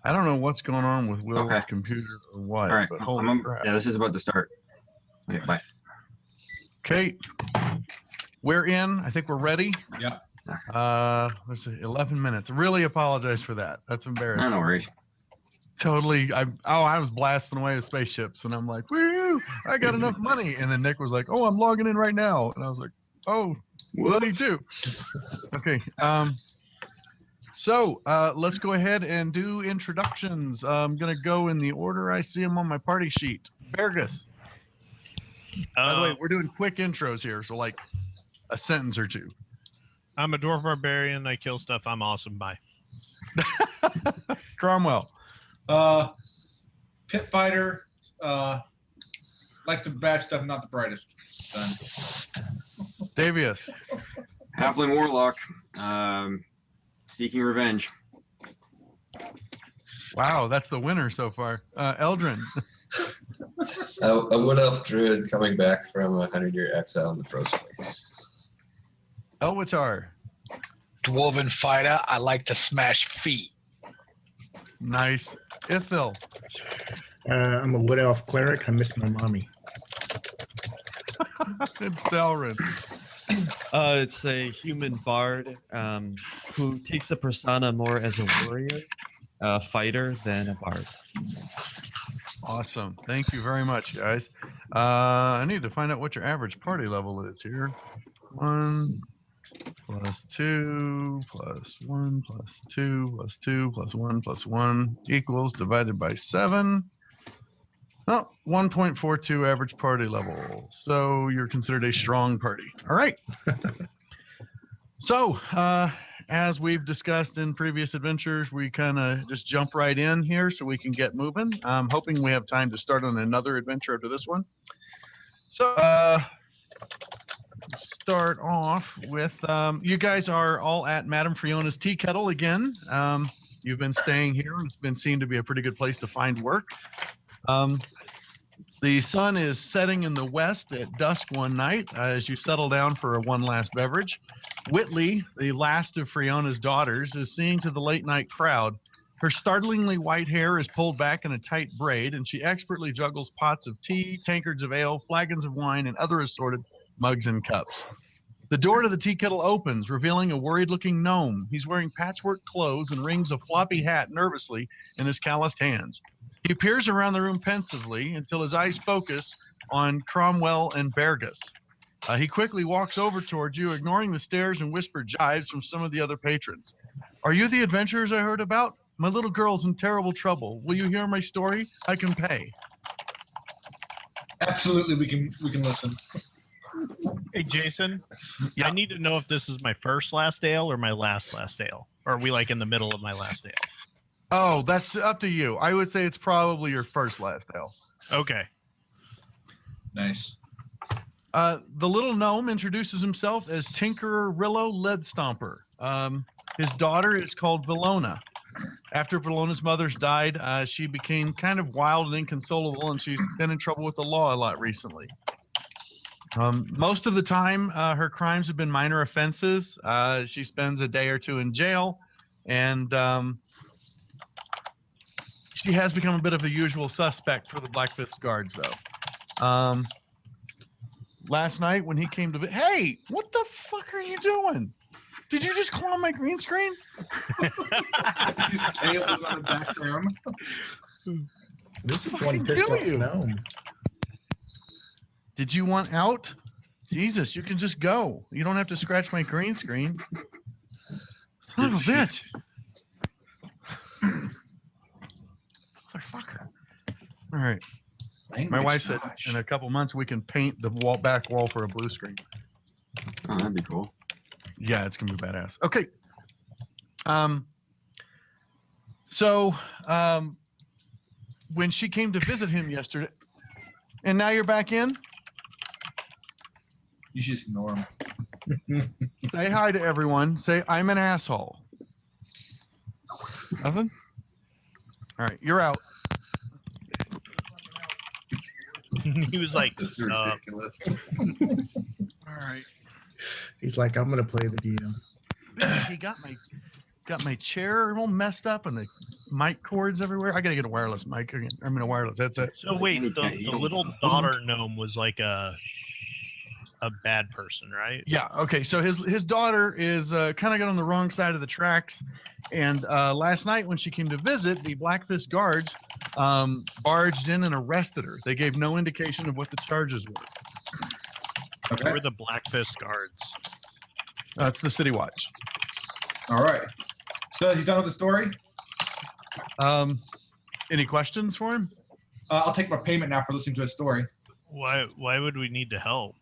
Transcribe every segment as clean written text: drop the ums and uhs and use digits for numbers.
I don't know what's going on with Will's Okay. computer or what, All right. but holy crap. Yeah, this is about to start. Okay, bye. Okay. We're in. I think we're ready. Yeah. Let's see, 11 minutes. Really apologize for that. That's embarrassing. No worries. Totally. I was blasting away at spaceships, and I'm like, woo, I got enough money. And then Nick was like, oh, I'm logging in right now. And I was like, oh, money too. Okay. So let's go ahead and do introductions. I'm going to go in the order I see them on my party sheet. Bergus. By the way, we're doing quick intros here, so like a sentence or two. I'm a dwarf barbarian. I kill stuff. I'm awesome. Bye. Cromwell. Pit fighter. Likes to batch stuff, not the brightest. Done. Davius. Halfling Warlock. Seeking revenge. Wow, that's the winner so far. Eldrin. A wood elf druid coming back from a 100-year exile in the frozen wastes. Elwitar. Dwarven fighter. I like to smash feet. Nice. Ithil. I'm a wood elf cleric. I miss my mommy. And Selrin. It's a human bard who takes a persona more as a warrior, fighter than a bard. Awesome. Thank you very much, guys. I need to find out what your average party level is here. 1 plus 2 plus 1 plus 2 plus 2 plus 1 plus 1 equals divided by 7. Oh, 1.42 average party level. So you're considered a strong party. All right. So, as we've discussed in previous adventures, we kind of just jump right in here so we can get moving. I'm hoping we have time to start on another adventure after this one. So, start off with, you guys are all at Madame Fiona's tea kettle again. You've been staying here, and it's been seen to be a pretty good place to find work. The sun is setting in the west at dusk one night as you settle down for one last beverage. Whitley, the last of Fiona's daughters, is seeing to the late night crowd. Her startlingly white hair is pulled back in a tight braid, and she expertly juggles pots of tea, tankards of ale, flagons of wine, and other assorted mugs and cups. The door to the tea kettle opens, revealing a worried-looking gnome. He's wearing patchwork clothes and wrings a floppy hat nervously in his calloused hands. He peers around the room pensively until his eyes focus on Cromwell and Bergus. He quickly walks over towards you, ignoring the stares and whispered jibes from some of the other patrons. Are you the adventurers I heard about? My little girl's in terrible trouble. Will you hear my story? I can pay. Absolutely, we can listen. Hey, Jason. Yeah. I need to know if this is my first last ale or my last ale. Or are we like in the middle of my last ale? Oh, that's up to you. I would say it's probably your first last ale. Okay. Nice. The little gnome introduces himself as Tinkerer Rillo Leadstomper. His daughter is called Valona. After Valona's mother's died, she became kind of wild and inconsolable, and she's been in trouble with the law a lot recently. Most of the time, her crimes have been minor offenses. She spends a day or two in jail, and she has become a bit of the usual suspect for the Black Fist guards, though. Last night when he came to hey, what the fuck are you doing? Did you just clone my green screen? Ale on the back room. This is Fucking one pissed kill off you. gnome. Did you want out? Jesus, you can just go. You don't have to scratch my green screen. Son of a bitch. Motherfucker. All right. My wife said in a couple months we can paint the back wall for a blue screen. Oh, that'd be cool. Yeah, it's gonna be badass. Okay. So when she came to visit him yesterday, and now you're back in. You should just ignore him. Say hi to everyone. Say I'm an asshole. Nothing. All right, you're out. He was like, This is ridiculous. All right. He's like, I'm gonna play the DM. He got my got my chair all messed up and the mic cords everywhere. I gotta get a wireless mic again. I mean a wireless headset. So wait, You the don't- little daughter gnome was like a bad person, right? Yeah. Okay. So his daughter is kind of got on the wrong side of the tracks, and last night when she came to visit, the Blackfist guards barged in and arrested her. They gave no indication of what the charges were. Who Okay. were the Blackfist guards? It's the City Watch. All right. So he's done with the story. Any questions for him? I'll take my payment now for listening to his story. Why would we need to help?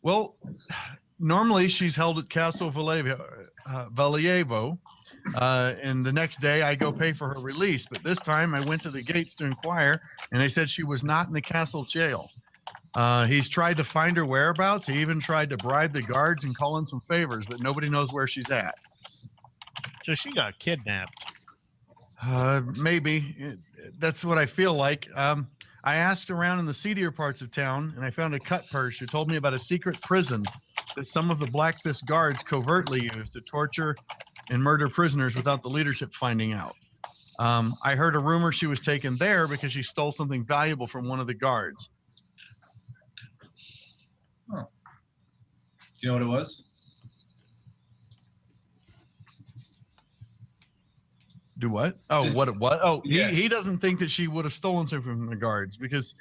Well, normally she's held at Castle Valievo, and the next day I go pay for her release. But this time I went to the gates to inquire, and they said she was not in the castle jail. He's tried to find her whereabouts. He even tried to bribe the guards and call in some favors, but nobody knows where she's at. So she got kidnapped. Maybe. That's what I feel like. I asked around in the seedier parts of town, and I found a cut purse who told me about a secret prison that some of the Blackfist guards covertly use to torture and murder prisoners without the leadership finding out. I heard a rumor she was taken there because she stole something valuable from one of the guards. Do you know what it was? Do what? Oh, Just- what? Oh, Yeah. he doesn't think that she would have stolen something from the guards because,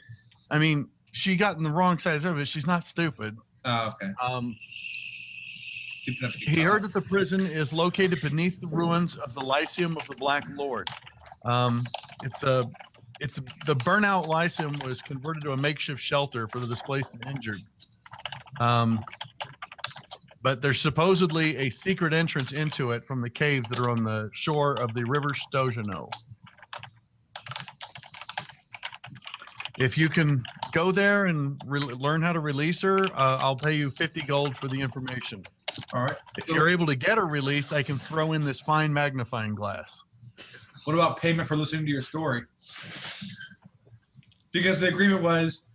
I mean, she got in the wrong side of it. She's not stupid. Oh, okay. Stupid enough to get He caught. heard that the prison is located beneath the ruins of the Lyceum of the Black Lord. It's the burnout Lyceum was converted to a makeshift shelter for the displaced and injured. But there's supposedly a secret entrance into it from the caves that are on the shore of the River Stojano. If you can go there and learn how to release her, I'll pay you 50 gold for the information. All right. If you're able to get her released, I can throw in this fine magnifying glass. What about payment for listening to your story? Because the agreement was,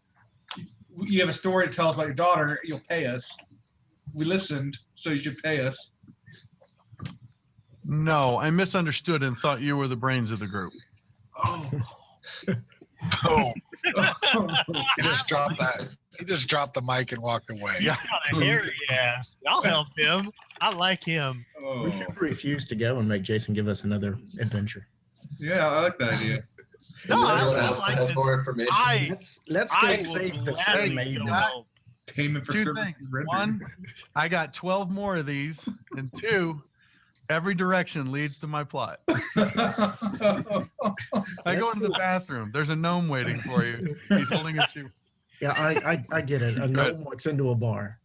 you have a story to tell us about your daughter, you'll pay us. We listened, so you should pay us. No, I misunderstood and thought you were the brains of the group. Oh. Oh, he just dropped that. He just dropped the mic and walked away. He's got a hairy ass. I'll help him. I like him. Oh. We should refuse to go and make Jason give us another adventure. Yeah, I like that idea. Is No, there I anyone would else like that has to- more information? Let's go I will save the gladly fair maiden. go help. Payment for Two services things. rendered. One, I got 12 more of these, and two, every direction leads to my plot. I go into the bathroom. There's a gnome waiting for you. He's holding a shoe. Yeah, I get it. A gnome walks into a bar.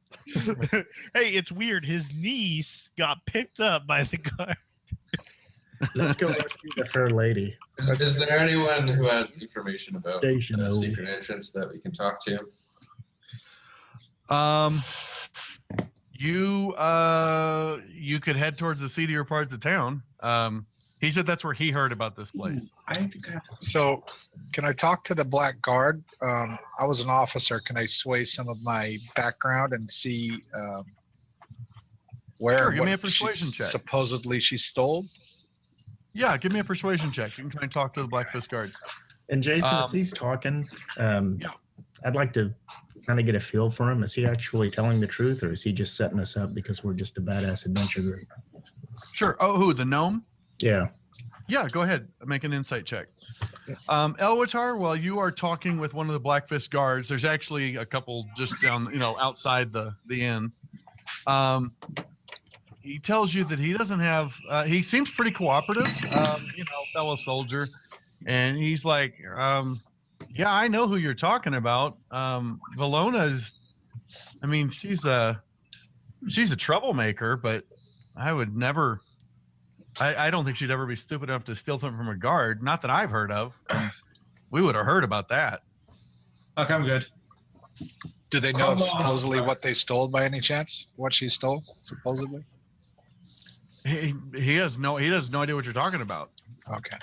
Hey, it's weird. His niece got picked up by the guard. Let's go rescue the fair lady. Is there anyone who has information about Station the O. secret entrance that we can talk to? You could head towards the seedier parts of town. He said that's where he heard about this place. I think I have So, can I talk to the Black Guard? I was an officer. Can I sway some of my background and see where Sure, give me a what persuasion she- check. supposedly she stole? Yeah, give me a persuasion check. You can try and talk to the Blackfist guards. And Jason, Um, if he's talking, yeah. I'd like to kind of get a feel for him. Is he actually telling the truth, or is he just setting us up because we're just a badass adventure group? Sure. Oh, who? The gnome? Yeah. Yeah, go ahead. Make an insight check. Elwitar, while you are talking with one of the Blackfist guards, there's actually a couple just down, outside the inn. He tells you that he doesn't have. He seems pretty cooperative. Fellow soldier, and he's like, "Yeah, I know who you're talking about. Valona's. I mean, she's a troublemaker, but I would never." I don't think she'd ever be stupid enough to steal something from a guard. Not that I've heard of. We would have heard about that. Okay, I'm good. Do they know Come on. supposedly what they stole by any chance? What she stole, supposedly? He has no idea what you're talking about. Okay.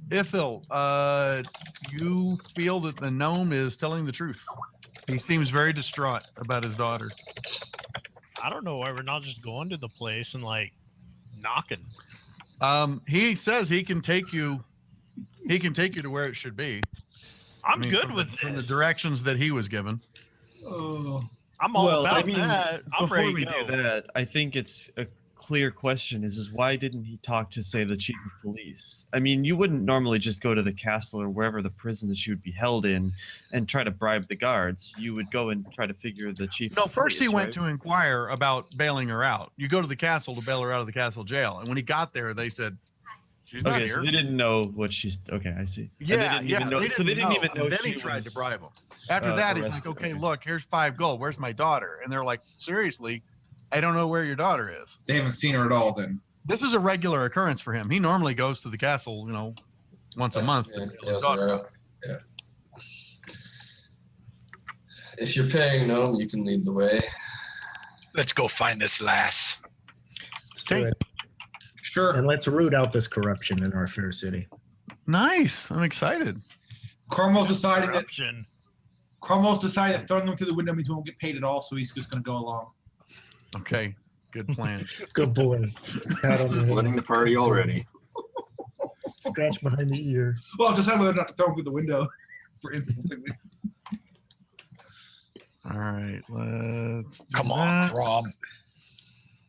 Ithil, you feel that the gnome is telling the truth. He seems very distraught about his daughter. I don't know why we're not just going to the place and like knocking. He says he can take you. He can take you to where it should be. I'm good from with from the this. directions that he was given. Oh, I'm all Well, about I mean, that. I'm before ready we to go. do that, I think it's a clear question: is why didn't he talk to, say, the chief of police? I mean, you wouldn't normally just go to the castle or wherever the prison that she would be held in and try to bribe the guards. You would go and try to figure the chief. No, of first he police, went right? to inquire about bailing her out. You go to the castle to bail her out of the castle jail, and when he got there, they said she's not Okay, here. so they didn't know what she's. Okay, I see. And Yeah, they didn't even know. So they didn't even know. Then she he tried to was, bribe him. After that, he's like, arrested. okay, look, here's 5 gold. Where's my daughter? And they're like, seriously, I don't know where your daughter is. they haven't seen her at all then. This is a regular occurrence for him. He normally goes to the castle, once a month. To Yeah, bail his daughter out. yeah. If you're paying Gnome, you can lead the way. Let's go find this lass. Let's do Okay. it. Sure. And let's root out this corruption in our fair city. Nice. I'm excited. Cromwell's decided that Corruption. throwing them through the window means we won't get paid at all, so he's just going to go along. Okay. Good plan. Good boy. Pat on the Splitting head. the party already. Scratch behind the ear. Well, I'll decide whether or not to throw him through the window. For instance. All right. Let's do Come on, that. Crom.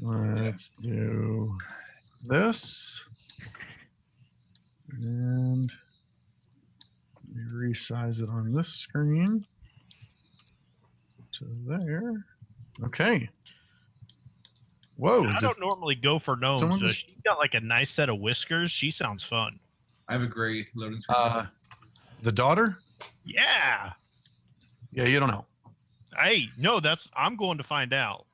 Let's do this. And let me resize it on this screen to there. Okay. Whoa. I don't normally go for gnomes, someone so just- she's got like a nice set of whiskers. She sounds fun. I have a gray loading screen. The daughter? Yeah. Yeah, you don't know. Hey, no, I'm going to find out.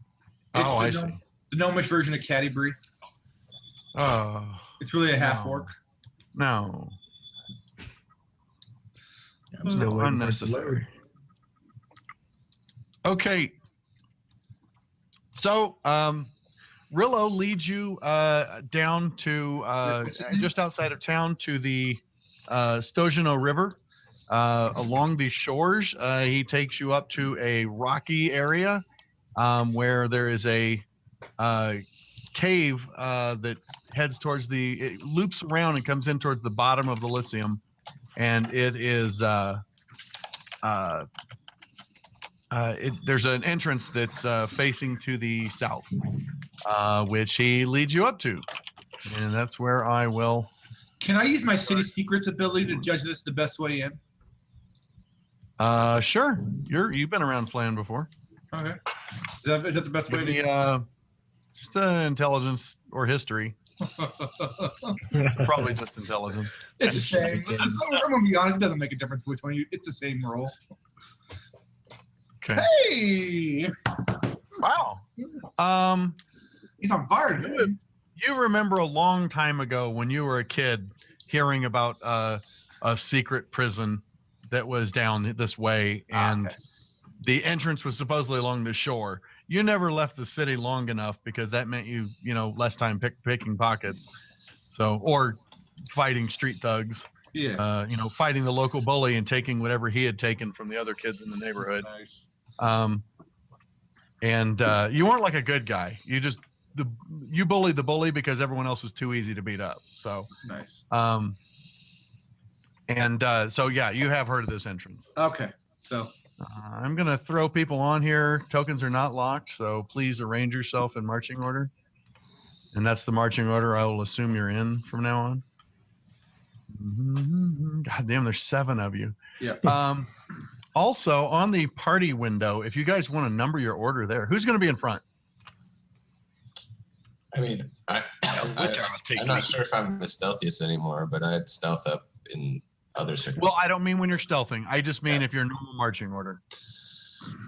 It's Oh, the I gnome- see. The gnomish version of Caddybury. Oh, It's really a half No. orc. no. I'm still waiting for it to Unnecessary. load. Okay. So, Rillo leads you down to just outside of town to the Stojano River. Along the shores, he takes you up to a rocky area where there is a cave that heads towards it loops around and comes in towards the bottom of the Lyceum, and it is there's an entrance that's facing to the south, which he leads you up to, and that's where I will. Can I use my city secrets ability to judge this the best way in? Sure, you've been around Flan before. Okay. Is that the best way Give me just intelligence or history. Probably just intelligence. It's the same. I'm gonna be honest. It doesn't make a difference which one. It's the same roll. Okay. Hey, Wow. he's on fire. Dude. You remember a long time ago when you were a kid hearing about a secret prison that was down this way, and Okay. the entrance was supposedly along the shore. You never left the city long enough because that meant less time picking pockets, or fighting street thugs. Yeah. Fighting the local bully and taking whatever he had taken from the other kids in the neighborhood. Nice. And you weren't like a good guy. You bullied the bully because everyone else was too easy to beat up. So, Nice. so yeah, you have heard of this entrance. Okay. So I'm gonna throw people on here. Tokens are not locked, so please arrange yourself in marching order. And that's the marching order I will assume you're in from now on. God damn, there's 7 of you. yeah. Also, on the party window, if you guys want to number your order there, who's going to be in front? I mean, I'm not sure if I'm the stealthiest anymore, but I'd stealth up in other circumstances. Well, I don't mean when you're stealthing. I just mean if you're normal marching order.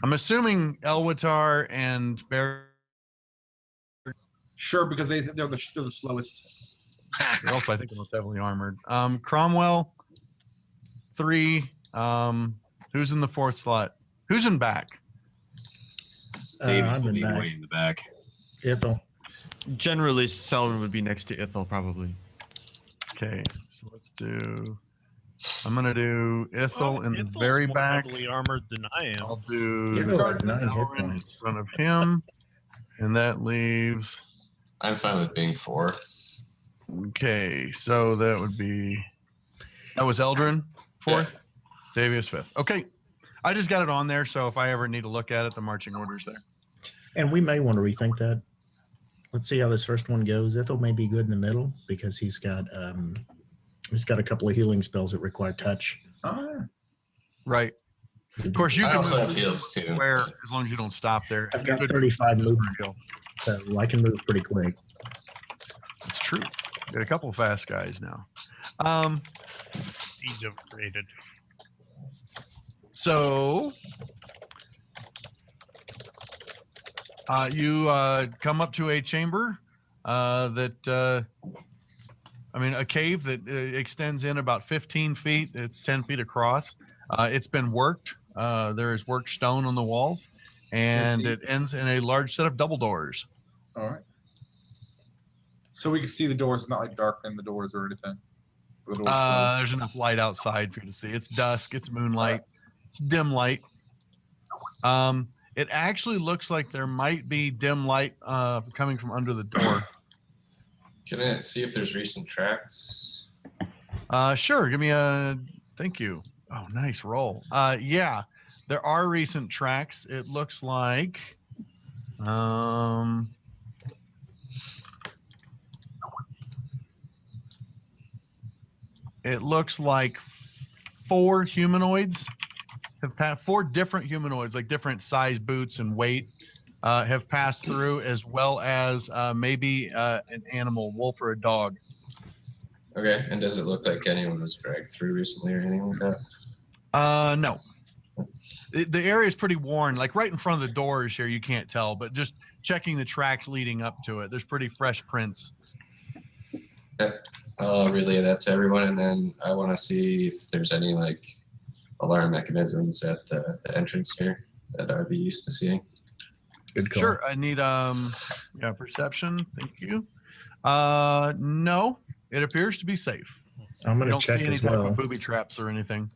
I'm assuming Elwitar and Bear. Sure, because they're the slowest. They're also, I think, the most heavily armored. Cromwell, 3. Who's in the 4th slot? Who's in back? David I'm will in be back. way in the back. Ithel. Generally, Selwyn would be next to Ithel, probably. Okay, so let's do. I'm gonna do Ithel in the Ithel's very more back. heavily armored than I am. I'll do Ithel has Guard 9 hit Elrin in points. front of him, And that leaves. I'm fine with being 4. Okay, so that would be. That was Eldrin, 4th. Davius, 5th. Okay. I just got it on there, so if I ever need to look at it, the marching order's there. And we may want to rethink that. Let's see how this first one goes. Ithil may be good in the middle because he's got a couple of healing spells that require touch. Right. Of course, you I can also have move heals too. where as long as you don't stop there. I've You're got good. 35 movement, so I can move pretty quick. That's true. Got a couple fast guys now. Speeds upgraded. So you come up to a chamber a cave that extends in about 15 feet. It's 10 feet across. It's been worked. There is worked stone on the walls, and it ends in a large set of double doors. All right. So we can see the doors, not like darken the doors or anything. The doors closed. There's enough light outside for you to see. It's dusk. It's moonlight. It's dim light. It actually looks like there might be dim light coming from under the door. Can I see if there's recent tracks? Sure. Give me a. Thank you. Oh, nice roll. Yeah, there are recent tracks. It looks like. It looks like 4 humanoids have passed. 4 different humanoids, like different size boots and weight, have passed through, as well as maybe an animal, wolf or a dog. Okay, and does it look like anyone was dragged through recently or anything like that? No. The area is pretty worn. Like right in front of the doors here, you can't tell, but just checking the tracks leading up to it, there's pretty fresh prints. Okay. I'll relay that to everyone, and then I want to see if there's any like alarm mechanisms at the entrance here that I'd be used to seeing. Good call. Sure. I need perception. Thank you. No, it appears to be safe. I'm I going don't to check see any as type well. of booby traps or anything.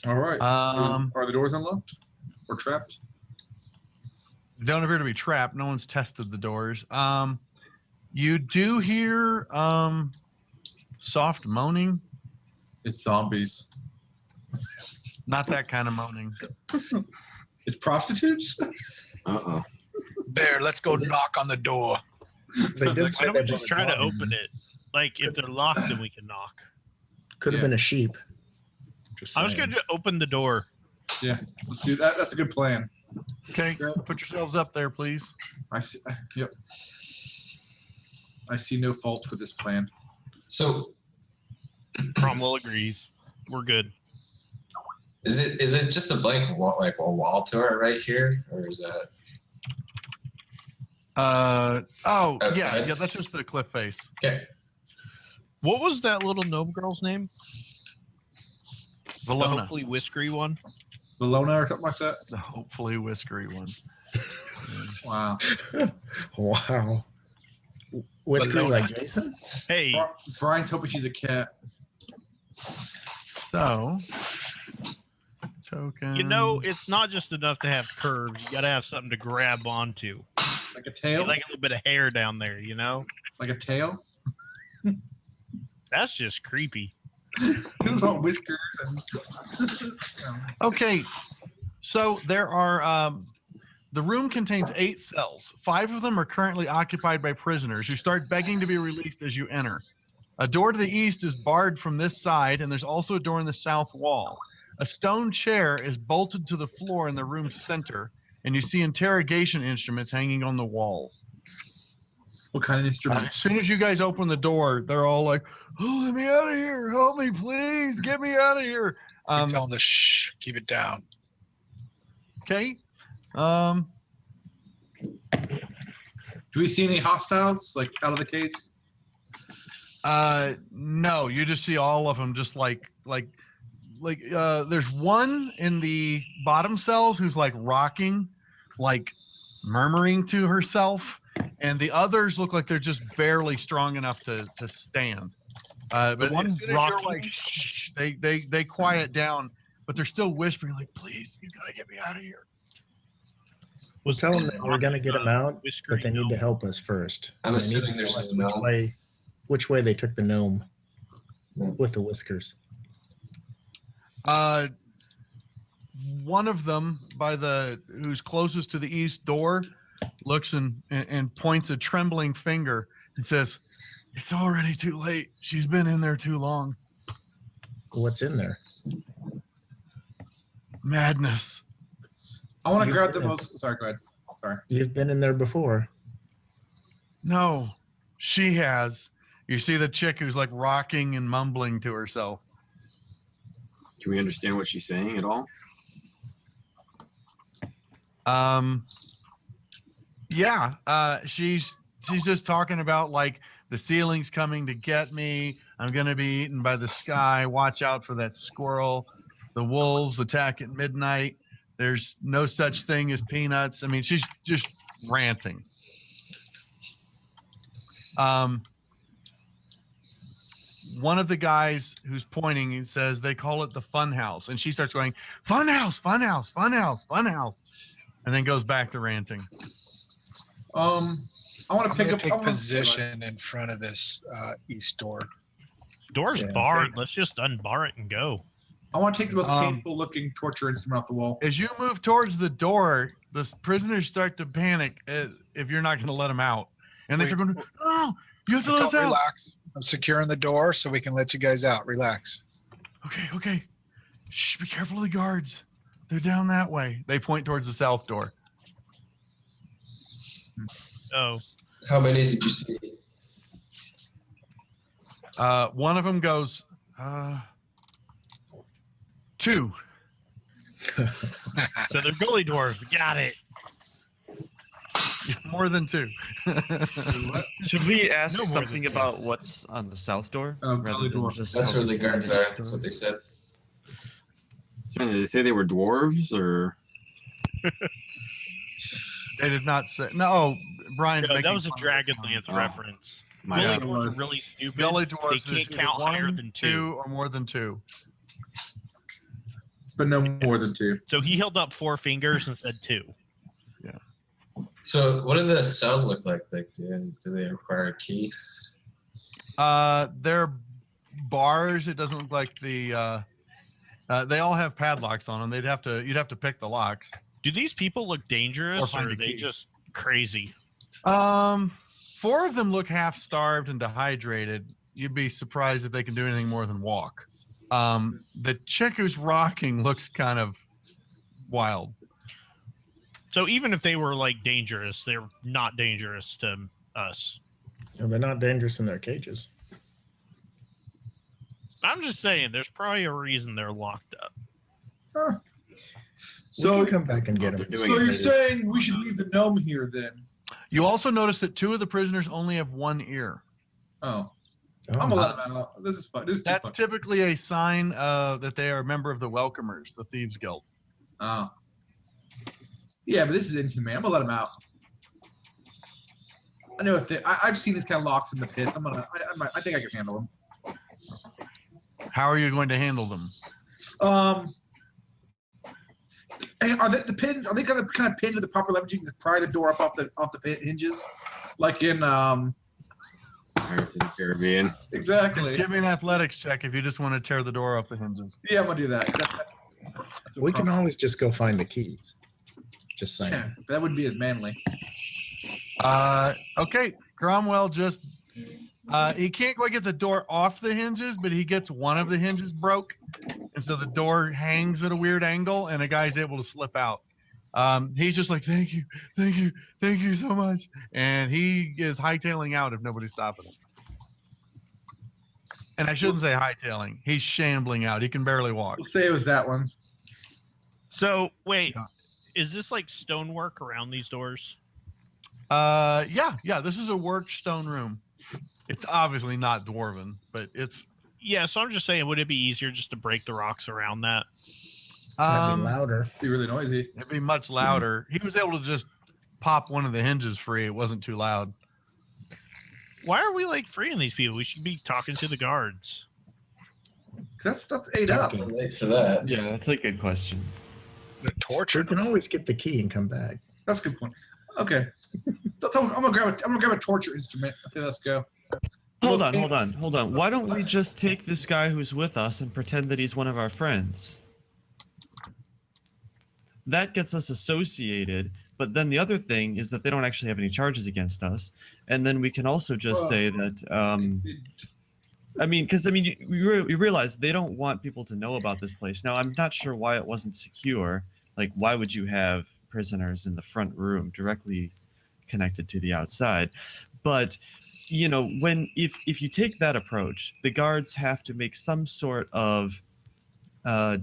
All right. Are the doors unlocked or trapped? Don't appear to be trapped. No one's tested the doors. You do hear soft moaning. It's zombies. Not that kind of moaning. It's prostitutes. Uh-oh. There, let's go knock on the door. They did Why say don't we that just was try to a dog. open it? Like, if they're locked, then we can knock. Could have Yeah. been a sheep. Just I was saying. going to open the door. Yeah, let's do that. That's a good plan. Okay, Yeah. put yourselves up there, please. I see. Yep. I see no fault with this plan. So Cromwell agrees. We're good. is it just a blank wall, like a wall to it right here, or is that? Yeah, Outside? that's just the cliff face. Okay. What was that little gnome girl's name? The Valona. hopefully whiskery one? Valona or something like that. The hopefully whiskery one. Wow. Wow. Whiskery Valona. like Jason? Hey, Brian's hoping she's a cat. So, token. you know, it's not just enough to have curves. You got to have something to grab onto. Like a tail. Like a little bit of hair down there, you know? Like a tail. That's just creepy. Who's on whiskers? Okay, so there are. The room contains 8 cells. 5 of them are currently occupied by prisoners who start begging to be released as you enter. A door to the east is barred from this side, and there's also a door in the south wall. A stone chair is bolted to the floor in the room's center, and you see interrogation instruments hanging on the walls. What kind of As instruments? soon as you guys open the door, they're all like, "Oh, let me out of here! Help me, please! Get me out of here!" Tell them to shh, keep it down. Okay. Do we see any hostiles like out of the cage? No, you just see all of them just like there's one in the bottom cells who's like rocking, like murmuring to herself, and the others look like they're just barely strong enough to stand. But one as soon as you're rocking? like, shh, they quiet down. but they're still whispering like, "Please, you gotta get me out of here." We'll tell them that we're going to get them out, but they need to help us first. I'm They need assuming to there's tell us no gnome. which way they took the gnome Yeah. with the whiskers. One of them, who's closest to the east door, looks and points a trembling finger and says, "It's already too late. She's been in there too long. What's in there? Madness." I want to You grab the did. most. Sorry, go ahead. Sorry. You've been in there before. No, she has. You see the chick who's like rocking and mumbling to herself. Can we understand what she's saying at all? Yeah. She's just talking about like the ceiling's coming to get me. I'm gonna be eaten by the sky. Watch out for that squirrel. The wolves attack at midnight. There's no such thing as peanuts. I mean, she's just ranting. One of the guys who's pointing, he says they call it the fun house, and she starts going, "Fun house, fun house, fun house, fun house," and then goes back to ranting. I want to I'm pick gonna up. take position in front of this east door. Door's Yeah. barred. Let's just unbar it and go. I want to take the most Um, painful looking torture instrument off the wall. As you move towards the door, the prisoners start to panic if you're not going to let them out, and they Wait, start going, "No, you have to let us Don't out." relax. I'm securing the door so we can let you guys out. Relax. Okay. Shh, be careful of the guards. They're down that way. They point towards the south door. Oh, How many did you see? One of them goes, 2. so they're gully dwarves. Got it. More than 2. Should we ask No more than something two. about what's on the south door? Oh, rather gully than door. just That's where the focusing on guards are. east That's door? what they said. Did they say they were dwarves or? They did not say. No, Brian's No, making that was a fun of it. Dragonlance Oh. reference. My Gully bad. dwarves are really stupid. Gully dwarves They is can't either count higher 1, than 2, two. or more than 2. But no more than 2. So he held up 4 fingers and said 2. So, what do the cells look like? Like, do they require a key? They're bars. It doesn't look like the. They all have padlocks on them. You'd have to pick the locks. Do these people look dangerous, find or a are they key. just crazy? 4 of them look half starved and dehydrated. You'd be surprised if they can do anything more than walk. The chick who's rocking looks kind of wild. So even if they were like dangerous, they're not dangerous to us. And they're not dangerous in their cages. I'm just saying, there's probably a reason they're locked up. So, we can come back and get They're them. doing so it you're maybe. saying we should leave the gnome here then? You also notice that 2 of the prisoners only have 1 ear. Oh, Oh, I'm gonna let them out. This is fun. This is too That's fun. typically a sign that they are a member of the Welcomers, the Thieves Guild. Oh. Yeah, but this is inhumane. I'm gonna let them out. I know I've seen these kind of locks in the pits. I think I can handle them. How are you going to handle them? And are the pins? Are they kind of pinned with the proper leverage? You can pry the door up off the pin hinges, like in Pirates of the Caribbean. Just exactly. give me an athletics check if you just want to tear the door off the hinges. Yeah, I'm gonna do that. That's we can always just go find the keys. Just saying. Yeah, that wouldn't be as manly. Okay, Cromwell just he can't quite get the door off the hinges, but he gets one of the hinges broke, and so the door hangs at a weird angle, and a guy's able to slip out. He's just like, thank you so much, and he is hightailing out if nobody's stopping him. And I shouldn't say hightailing; he's shambling out. He can barely walk. We'll say it was that one. So wait, Yeah. is this like stonework around these doors? Yeah. This is a worked stone room. It's obviously not dwarven, but it's Yeah, so I'm just saying, would it be easier just to break the rocks around that? That'd be louder. Be really noisy. it'd be much louder. He was able to just pop one of the hinges free. It wasn't too loud. Why are we like freeing these people? We should be talking to the guards. That's 8 up. Okay. Late for that. Yeah, that's a good question. The torture. You can always get the key and come back. That's a good point. Okay. So I'm gonna grab a torture instrument. I say let's go. Hold on. Why don't we just take this guy who's with us and pretend that he's one of our friends? That gets us associated, but then the other thing is that they don't actually have any charges against us, and then we can also just say that. You realize they don't want people to know about this place. Now, I'm not sure why it wasn't secure. Like, why would you have prisoners in the front room directly connected to the outside? But if you take that approach, the guards have to make some sort of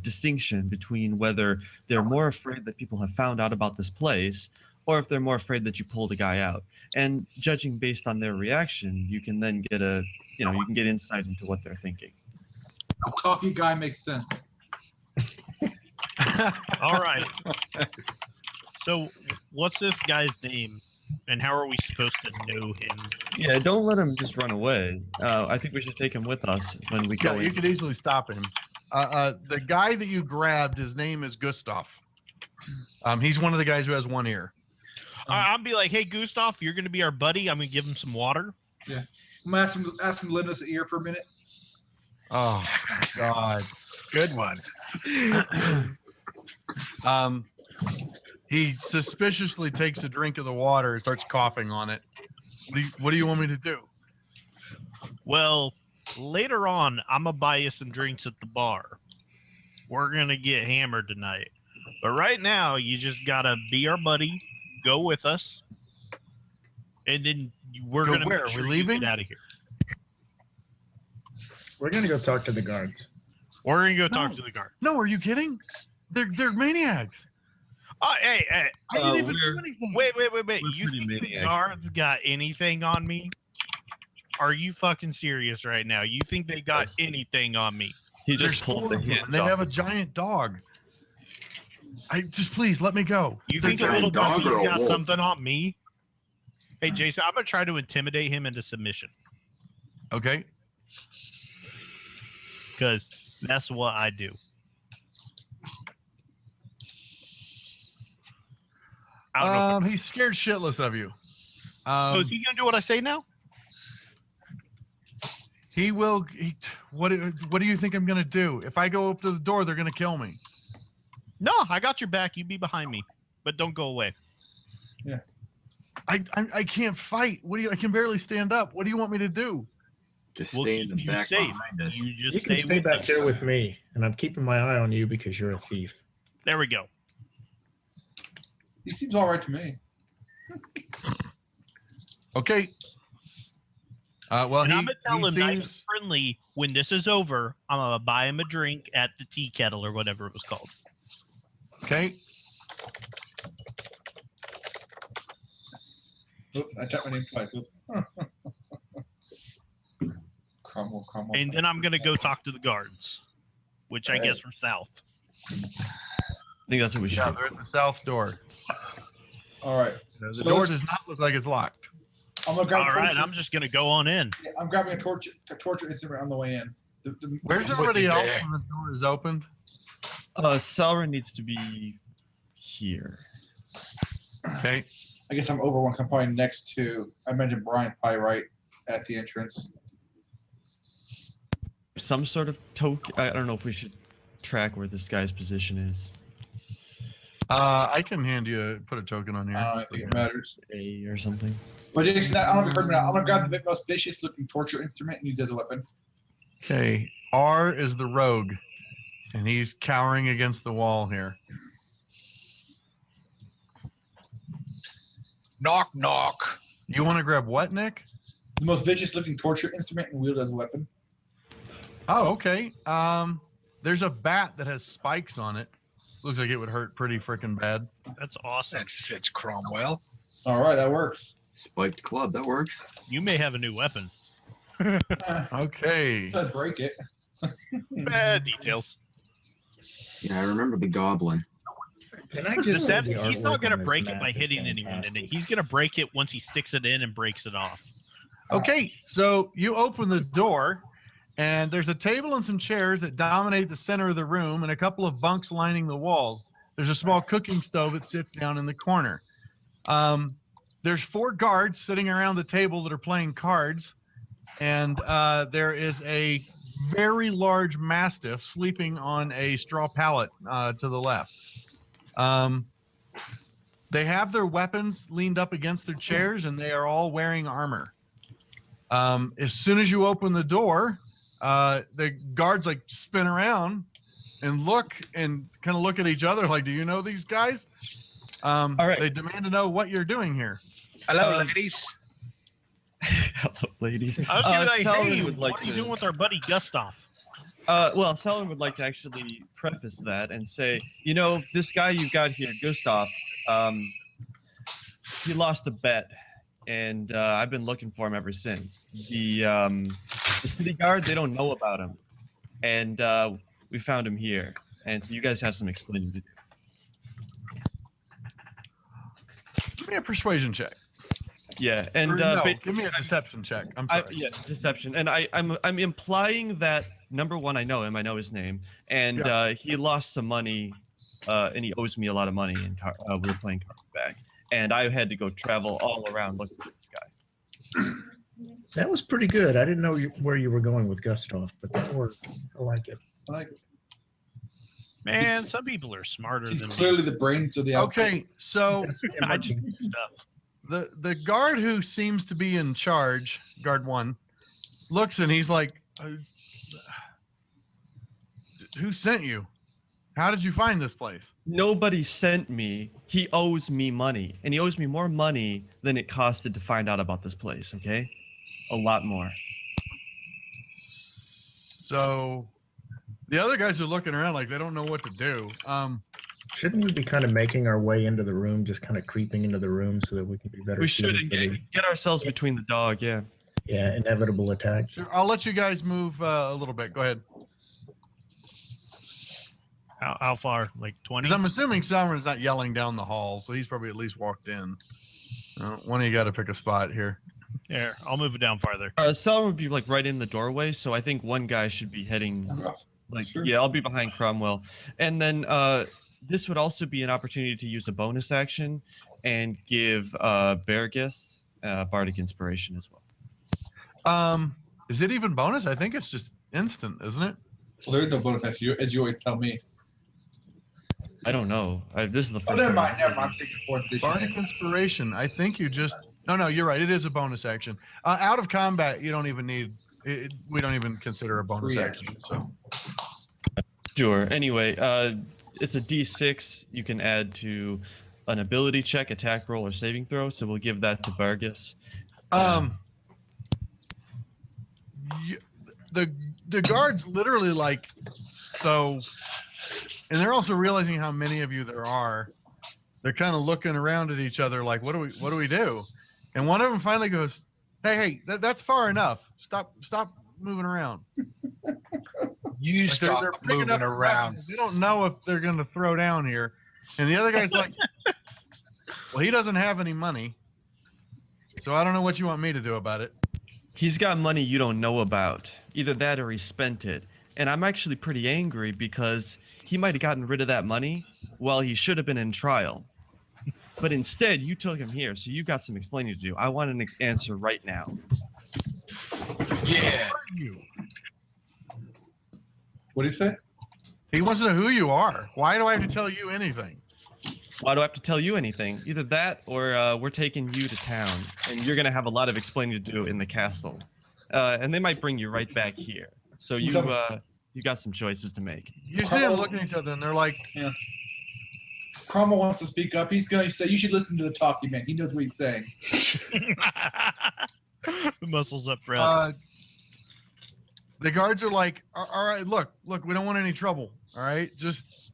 distinction between whether they're more afraid that people have found out about this place, or if they're more afraid that you pulled a guy out. And judging based on their reaction, you can then get you can get insight into what they're thinking. The talkie guy makes sense. All right. So, what's this guy's name, and how are we supposed to know him? Yeah, don't let him just run away. I think we should take him with us when we go Yeah, you in. could easily stop him. The guy that you grabbed, his name is Gustav. He's one of the guys who has one ear. I'll be like, hey, Gustav, you're going to be our buddy. I'm going to give him some water. I'm gonna ask him to lend us an ear for a minute. Oh, God. Good one. He suspiciously takes a drink of the water and starts coughing on it. What do you want me to do? Well, later on, I'm going to buy you some drinks at the bar. We're going to get hammered tonight. But right now, you just got to be our buddy, go with us, and then we're Go going to where? make sure We're you leaving? get out of here. We're gonna go talk to the guards. We're going to go talk No. to the guard. No, are you kidding? They're maniacs. Oh, hey, I didn't even do we're- anything. wait. We're You pretty think the maniacs. guards got anything on me? Are you fucking serious right now? You think they got anything on me? He There's just pulled four the of them, hand and they off. have a giant dog. Please let me go. You They're think a giant little dog puppy's or a got wolf? something on me? Hey, Jason, I'm going to try to intimidate him into submission. Okay. Because that's what I do. I don't know. He's scared shitless of you. So is he gonna do what I say now? He will. What do you think I'm gonna do? If I go up to the door, they're gonna kill me. No, I got your back. You be behind me, but don't go away. I can't fight. I can barely stand up. What do you want me to do? Just We'll stay in keep the you back safe. behind us. You just You can stay with back us. there with me, and I'm keeping my eye on you because you're a thief. There we go. He seems all right to me. Okay. Well, And he, I'm gonna tell he him nice and seems friendly. When this is over, I'm gonna buy him a drink at the tea kettle or whatever it was called. okay. Oops, I tapped my name twice. Oops. Cromwell. And then I'm gonna go talk to the guards, which I guess are south. I think that's what we should Yeah, do. they're at the south door. All right. The So door let's- does not look like it's locked. I'm gonna grab All a right, torture. I'm just gonna go on in. I'm grabbing a torture instrument on the way in. Where's With everybody you, else Bear. when this door is opened? Salra needs to be here. Okay. I guess I'm over one. 'Cause I'm probably next to. I mentioned Brian, probably right at the entrance. Some sort of token. I don't know if we should track where this guy's position is. I can put a token on here. I don't think it matters. A or something. But Jason, I don't know if you heard me now. I'm gonna grab the most vicious looking torture instrument and use it as a weapon. Okay. R is the rogue, and he's cowering against the wall here. Knock, knock. You want to grab what, Nick? The most vicious looking torture instrument and wield it as a weapon. Oh, okay. There's a bat that has spikes on it. Looks like it would hurt pretty freaking bad. That's awesome. That fits Cromwell. All right, that works. Spiked club, that works. You may have a new weapon. Okay. I'd break it. Details. Yeah, I remember the goblin. Can I just say the He's artwork not gonna on this break it map by is hitting anyone in it. fantastic. He's gonna break it once he sticks it in and breaks it off. Okay. So you open the door, And there's a table and some chairs that dominate the center of the room, and a couple of bunks lining the walls. There's a small cooking stove that sits down in the corner. There's 4 guards sitting around the table that are playing cards, and there is a very large mastiff sleeping on a straw pallet to the left. They have their weapons leaned up against their chairs, and they are all wearing armor. As soon as you open the door, the guards like spin around and look and kind of look at each other like, do you know these guys? All right. They demand to know what you're doing here. Hello, ladies. Hello, ladies. I was gonna say, Salomon hey, would like what are you to- doing with our buddy Gustav? Well, Salomon would like to actually preface that and say, this guy you've got here, Gustav, he lost a bet, and I've been looking for him ever since. The city guard, they don't know about him, and we found him here, and so you guys have some explaining to do. Give me a persuasion check. Yeah, and Or no, basically, give me a deception check. I'm sorry. yeah, deception, and I'm implying that number one, I know him, I know his name, and he lost some money, and he owes me a lot of money, and we were playing cards back, and I had to go travel all around looking for this guy. That was pretty good. I didn't know where you were going with Gustav, but that worked. I like it. Like, Man, some people are smarter he's than clearly me. the brains of the outfit. Okay, so I just do stuff. the guard who seems to be in charge, guard 1, looks and he's like, who sent you? How did you find this place? Nobody sent me. He owes me money, and he owes me more money than it costed to find out about this place. Okay, a lot more. So the other guys are looking around like they don't know what to do. Shouldn't we be kind of making our way into the room, just kind of creeping into the room so that we can be better? We should suited for the- get ourselves between the dog. Yeah. Yeah, inevitable attack. Sure, I'll let you guys move a little bit. Go ahead. How far? Like 20? Because I'm assuming Salmon's not yelling down the hall, so he's probably at least walked in. One of you got to pick a spot here. There, I'll move it down farther. Salomon would be like right in the doorway, so I think one guy should be heading. Like, Sure. yeah, I'll be behind Cromwell, and then this would also be an opportunity to use a bonus action and give Beargist Bardic Inspiration as well. Is it even bonus? I think it's just instant, isn't it? Well, there is no bonus action, as you always tell me. I don't know. This is the first. Oh, never time mind, never mind. I'm thinking 4th edition. Bardic Inspiration. I think you just. No, you're right. It is a bonus action. Out of combat, you don't even need. We don't even consider a bonus Free action. So. Sure. Anyway, it's a D6 you can add to an ability check, attack roll, or saving throw. So we'll give that to Bargus. The guards literally like so, and they're also realizing how many of you there are. They're kind of looking around at each other like, what do we do? And one of them finally goes, hey, that's far enough. Stop moving around. You Like stop they're picking moving up the around. weapons. They don't know if they're going to throw down here. And the other guy's like, well, he doesn't have any money. So I don't know what you want me to do about it. He's got money you don't know about. Either that or he spent it. And I'm actually pretty angry because he might have gotten rid of that money while he should have been in trial. But instead, you took him here, so you got some explaining to do. I want an answer right now. Yeah. What did he say? He wants to know who you are. Why do I have to tell you anything? Why do I have to tell you anything? Either that or we're taking you to town, and you're going to have a lot of explaining to do in the castle. And they might bring you right back here. So you got some choices to make. You see them looking at each other, and they're like, Cromwell wants to speak up. He's going to say, you should listen to the talking man. He knows what he's saying. The muscles up front. the guards are like, all right, look, we don't want any trouble. All right, just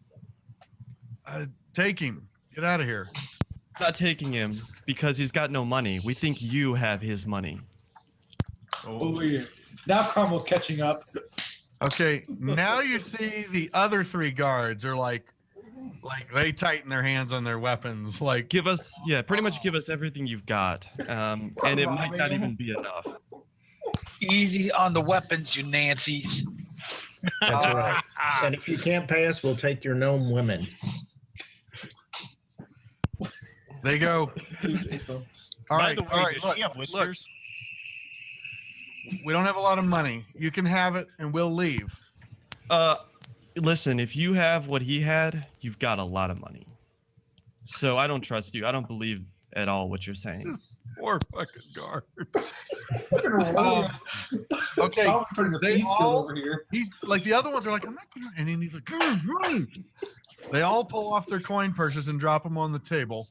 take him. Get out of here. Not taking him because he's got no money. We think you have his money. Oh, yeah. Now Cromwell's catching up. Okay, now you see the other 3 guards are like they tighten their hands on their weapons. Like, Give us, pretty much give us everything you've got. And it might not even be enough. Easy on the weapons, you Nancy's. That's right. And if you can't pay us, we'll take your gnome women. They go. All By right, the way, all right. does Look, she have whiskers? we don't have a lot of money. You can have it, and we'll leave. Listen, if you have what he had, you've got a lot of money. So I don't trust you. I don't believe at all what you're saying. Poor fucking guard. Okay. Putting the they thief all- over here. He's like the other ones are like, I'm not gonna, and then he's like, they all pull off their coin purses and drop them on the table.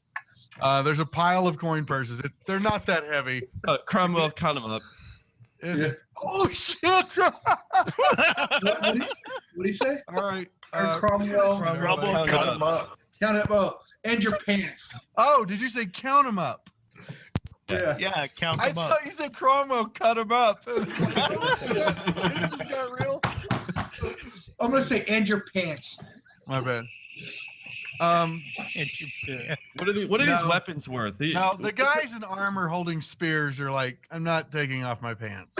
There's a pile of coin purses. They're not that heavy. Cromwell, count them up. Yeah. Oh shit! What did he say? All right. Cromwell. Cromwell, Count them up. Count it up. And your pants. Oh, did you say count them up? Yeah. Yeah, count I them up. thought you said Cromwell cut them up. This just got real. I'm gonna say and your pants. My bad. And you- What are these No. weapons worth? Now the guys in armor holding spears are like, I'm not taking off my pants.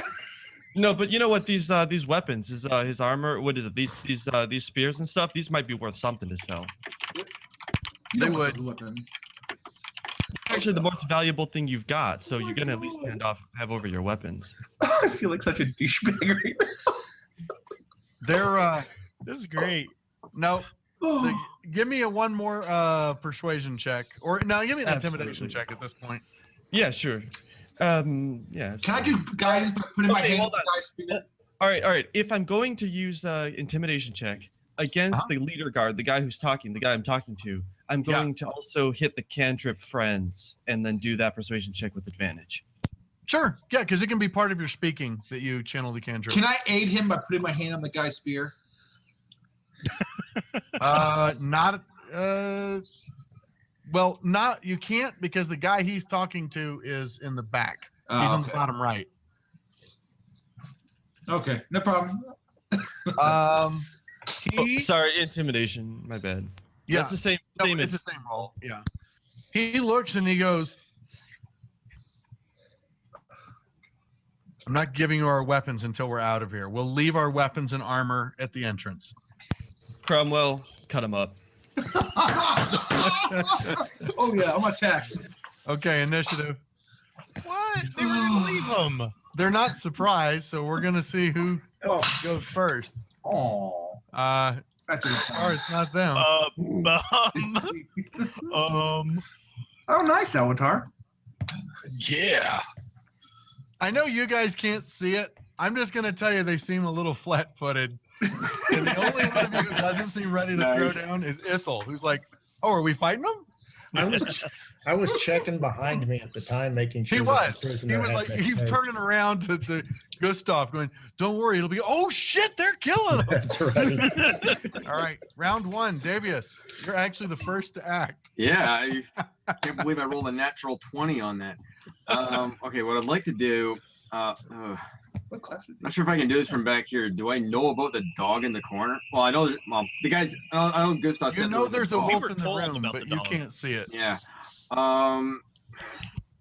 No, but you know what? These weapons, his armor, what is it? These spears and stuff. These might be worth something to sell. You They don't want would. those weapons. Actually, the most valuable thing you've got. So you're gonna at least have over your weapons. I feel like such a douchebag right They're This is great. no. now. Give me a one more persuasion check, or no, give me an intimidation Absolutely. check at this point. Yeah, sure. Yeah. Can I do guidance by putting my Okay, hand hold on on. the guy's spear? All right. If I'm going to use intimidation check against the leader guard, the guy who's talking, the guy I'm talking to, I'm Yeah. going to also hit the cantrip friends and then do that persuasion check with advantage. Sure, yeah, because it can be part of your speaking that you channel the cantrip. Can I aid him by putting my hand on the guy's spear? Not. Well, not. You can't because the guy he's talking to is in the back. He's on the okay. bottom right. Okay, no problem. He. Sorry, intimidation. My bad. Yeah. That's the same. No, same it's as- the same roll. Yeah. He looks and he goes, I'm not giving you our weapons until we're out of here. We'll leave our weapons and armor at the entrance. Cromwell, cut him up. Oh yeah, I'm attacked. Okay, initiative. What? They were gonna leave them. They're not surprised, so we're gonna see who goes first. Oh, that's Or it's not them. Oh, nice, Avatar. Yeah. I know you guys can't see it. I'm just gonna tell you they seem a little flat-footed. And the only one of you who doesn't seem ready to throw Nice. down is Ithel, who's like, "Oh, are we fighting them?" I was checking behind me at the time, making sure He that was. the He prisoner was had like, been he was saved. turning around to Gustav, going, "Don't worry, it'll be." Oh shit, they're killing them. That's right. All right, round one, Davius, you're actually the first to act. Yeah, I can't believe I rolled a natural 20 on that. Okay, what I'd like to do, What class is not sure if I can do this from back here. Do I know about the dog in the corner? Well, I know, the guys, I know Gustav You said know there's a dog. wolf were in the told room, about but the you dog. can't see it. Yeah.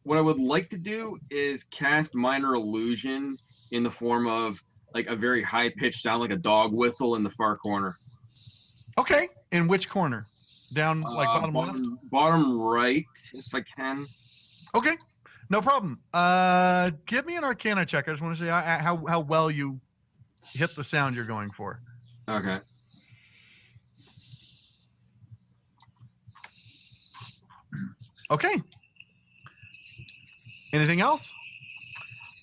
What I would like to do is cast minor illusion in the form of like a very high pitched sound, like a dog whistle in the far corner. Okay, in which corner? Down like bottom left? Bottom right, if I can. Okay, no problem. Give me an Arcana check. I just want to see how well you hit the sound you're going for. Okay. Okay. Anything else?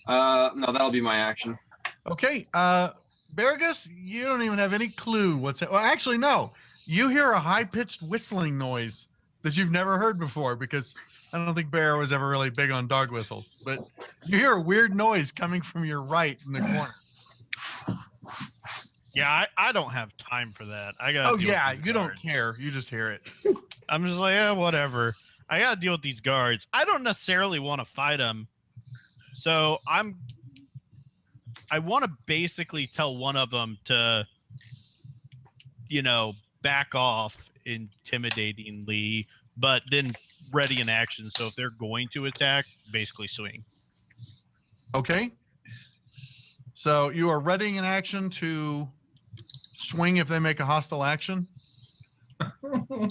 No, that'll be my action. Okay. Baragus, you don't even have any clue what's. Well, actually, no. You hear a high-pitched whistling noise that you've never heard before because I don't think Bear was ever really big on dog whistles. But you hear a weird noise coming from your right in the corner. Yeah, I don't have time for that. I got. Oh yeah, you don't care. You just hear it. I'm just like, yeah, whatever. I gotta deal with these guards. I don't necessarily want to fight them, so I want to basically tell one of them to, back off intimidatingly, but then ready in action. So if they're going to attack, basically swing. Okay. So you are readying an action to swing if they make a hostile action.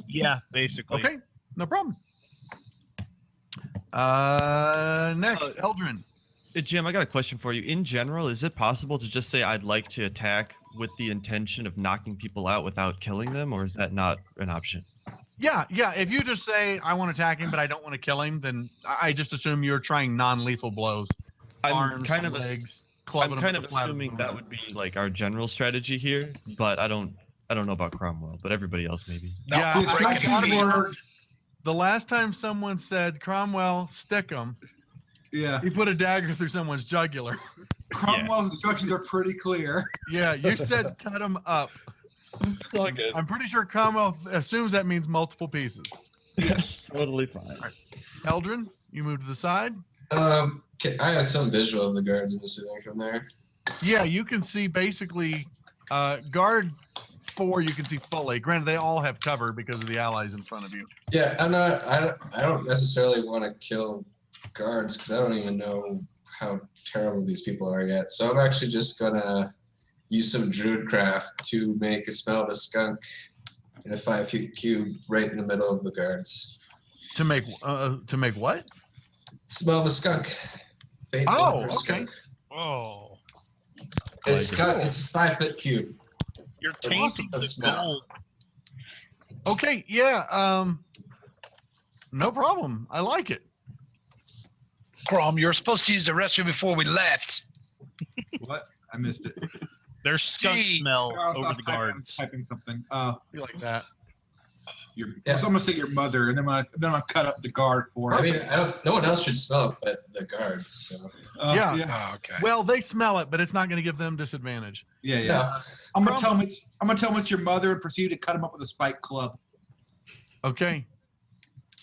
Yeah, basically. Okay, no problem. Next, Eldrin. Jim, I got a question for you. In general, is it possible to just say I'd like to attack with the intention of knocking people out without killing them, or is that not an option? Yeah. If you just say I want to attack him, but I don't want to kill him, then I just assume you're trying non-lethal blows. I'm Arms, kind of legs, I'm clubbing kind them of with the flat assuming of that the would be like our general strategy here, but I don't know about Cromwell, but everybody else maybe. No, Yeah, I'm The breaking instructions feet. were, The last time someone said Cromwell, stick him, yeah. he put a dagger through someone's jugular. Cromwell's instructions are pretty clear. Yeah, you said cut him up. It's all good. I'm pretty sure Cromwell assumes that means multiple pieces. Yes, totally fine. Eldrin, you move to the side. I have some visual of the guards, I'm assuming, from there. Yeah, you can see basically guard 4 you can see fully. Granted, they all have cover because of the allies in front of you. Yeah, I don't necessarily want to kill guards because I don't even know how terrible these people are yet. So I'm actually just gonna use some druidcraft to make a smell of a skunk in a 5-foot cube right in the middle of the guards. To make what? Smell of a skunk. Faint Oh, odor of okay. skunk. Oh, It's a 5-foot cube. you're tainting a the smell. gold. Okay, yeah, no problem. I like it. Crom, you were supposed to use the restroom before we left. What? I missed it. There's skunk Gee. smell I was over the typing- guards. typing something. You like that? Yeah. So I'm gonna say your mother, and then I'm gonna cut up the guard for I it. mean, no one else should smell it but the guards. So Yeah. Oh, okay. Well, they smell it, but it's not going to give them disadvantage. yeah. yeah. I'm gonna tell him it's your mother and proceed to cut him up with a spike club. Okay.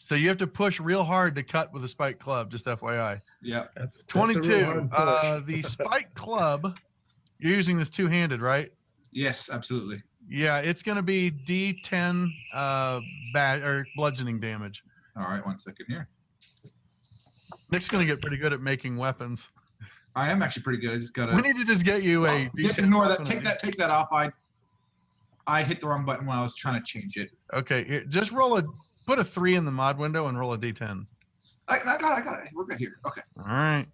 So you have to push real hard to cut with a spike club, just FYI. Yeah. That's a 22. real hard push. The spike club, you're using this two-handed, right? Yes, absolutely. Yeah, it's going to be D10 bludgeoning damage. All right, 1 second here. Nick's going to get pretty good at making weapons. I am actually pretty good. I just gotta. We need to just get you a Just D10 ignore that. weapon. Take that off. I hit the wrong button when I was trying to change it. Okay, here, just put a 3 in the mod window and roll a D10. I got it. We're good here. Okay. All right.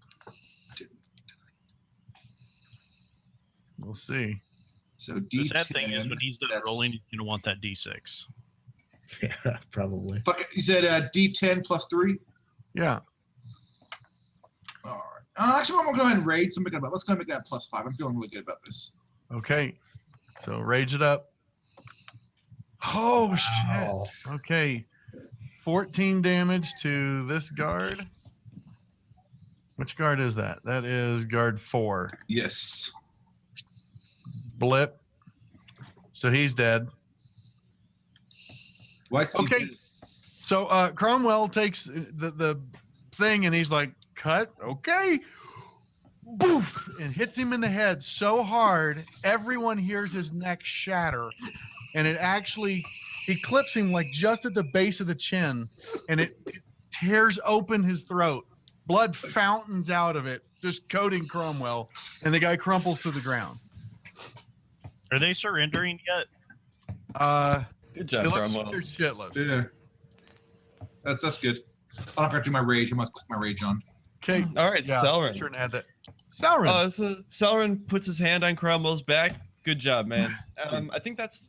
We'll see. So The D10. sad thing is, when he's done that's- rolling, he's gonna want that D6. Yeah, probably. Fuck it, you said D10 plus 3. Yeah. All right. Actually, I'm gonna go ahead and raid. So let's go make that plus 5. I'm feeling really good about this. Okay. So rage it up. Oh Wow. shit. Okay. 14 damage to this guard. Which guard is that? That is guard 4. Yes. Blip. So he's dead. What's Okay. So Cromwell takes the thing and he's like, cut. Okay. Boof! And hits him in the head so hard, everyone hears his neck shatter. And it actually, he clips him like just at the base of the chin, and it tears open his throat. Blood fountains out of it, just coating Cromwell, and the guy crumples to the ground. Are they surrendering yet? Good It job, looks Cromwell. they're shitless. Yeah. That's good. I don't have to do my rage. I must click my rage on. Okay. All right, Yeah, Selrin. sure and add that. Sauron. So Selrin puts his hand on Cromwell's back. Good job, man. I think that's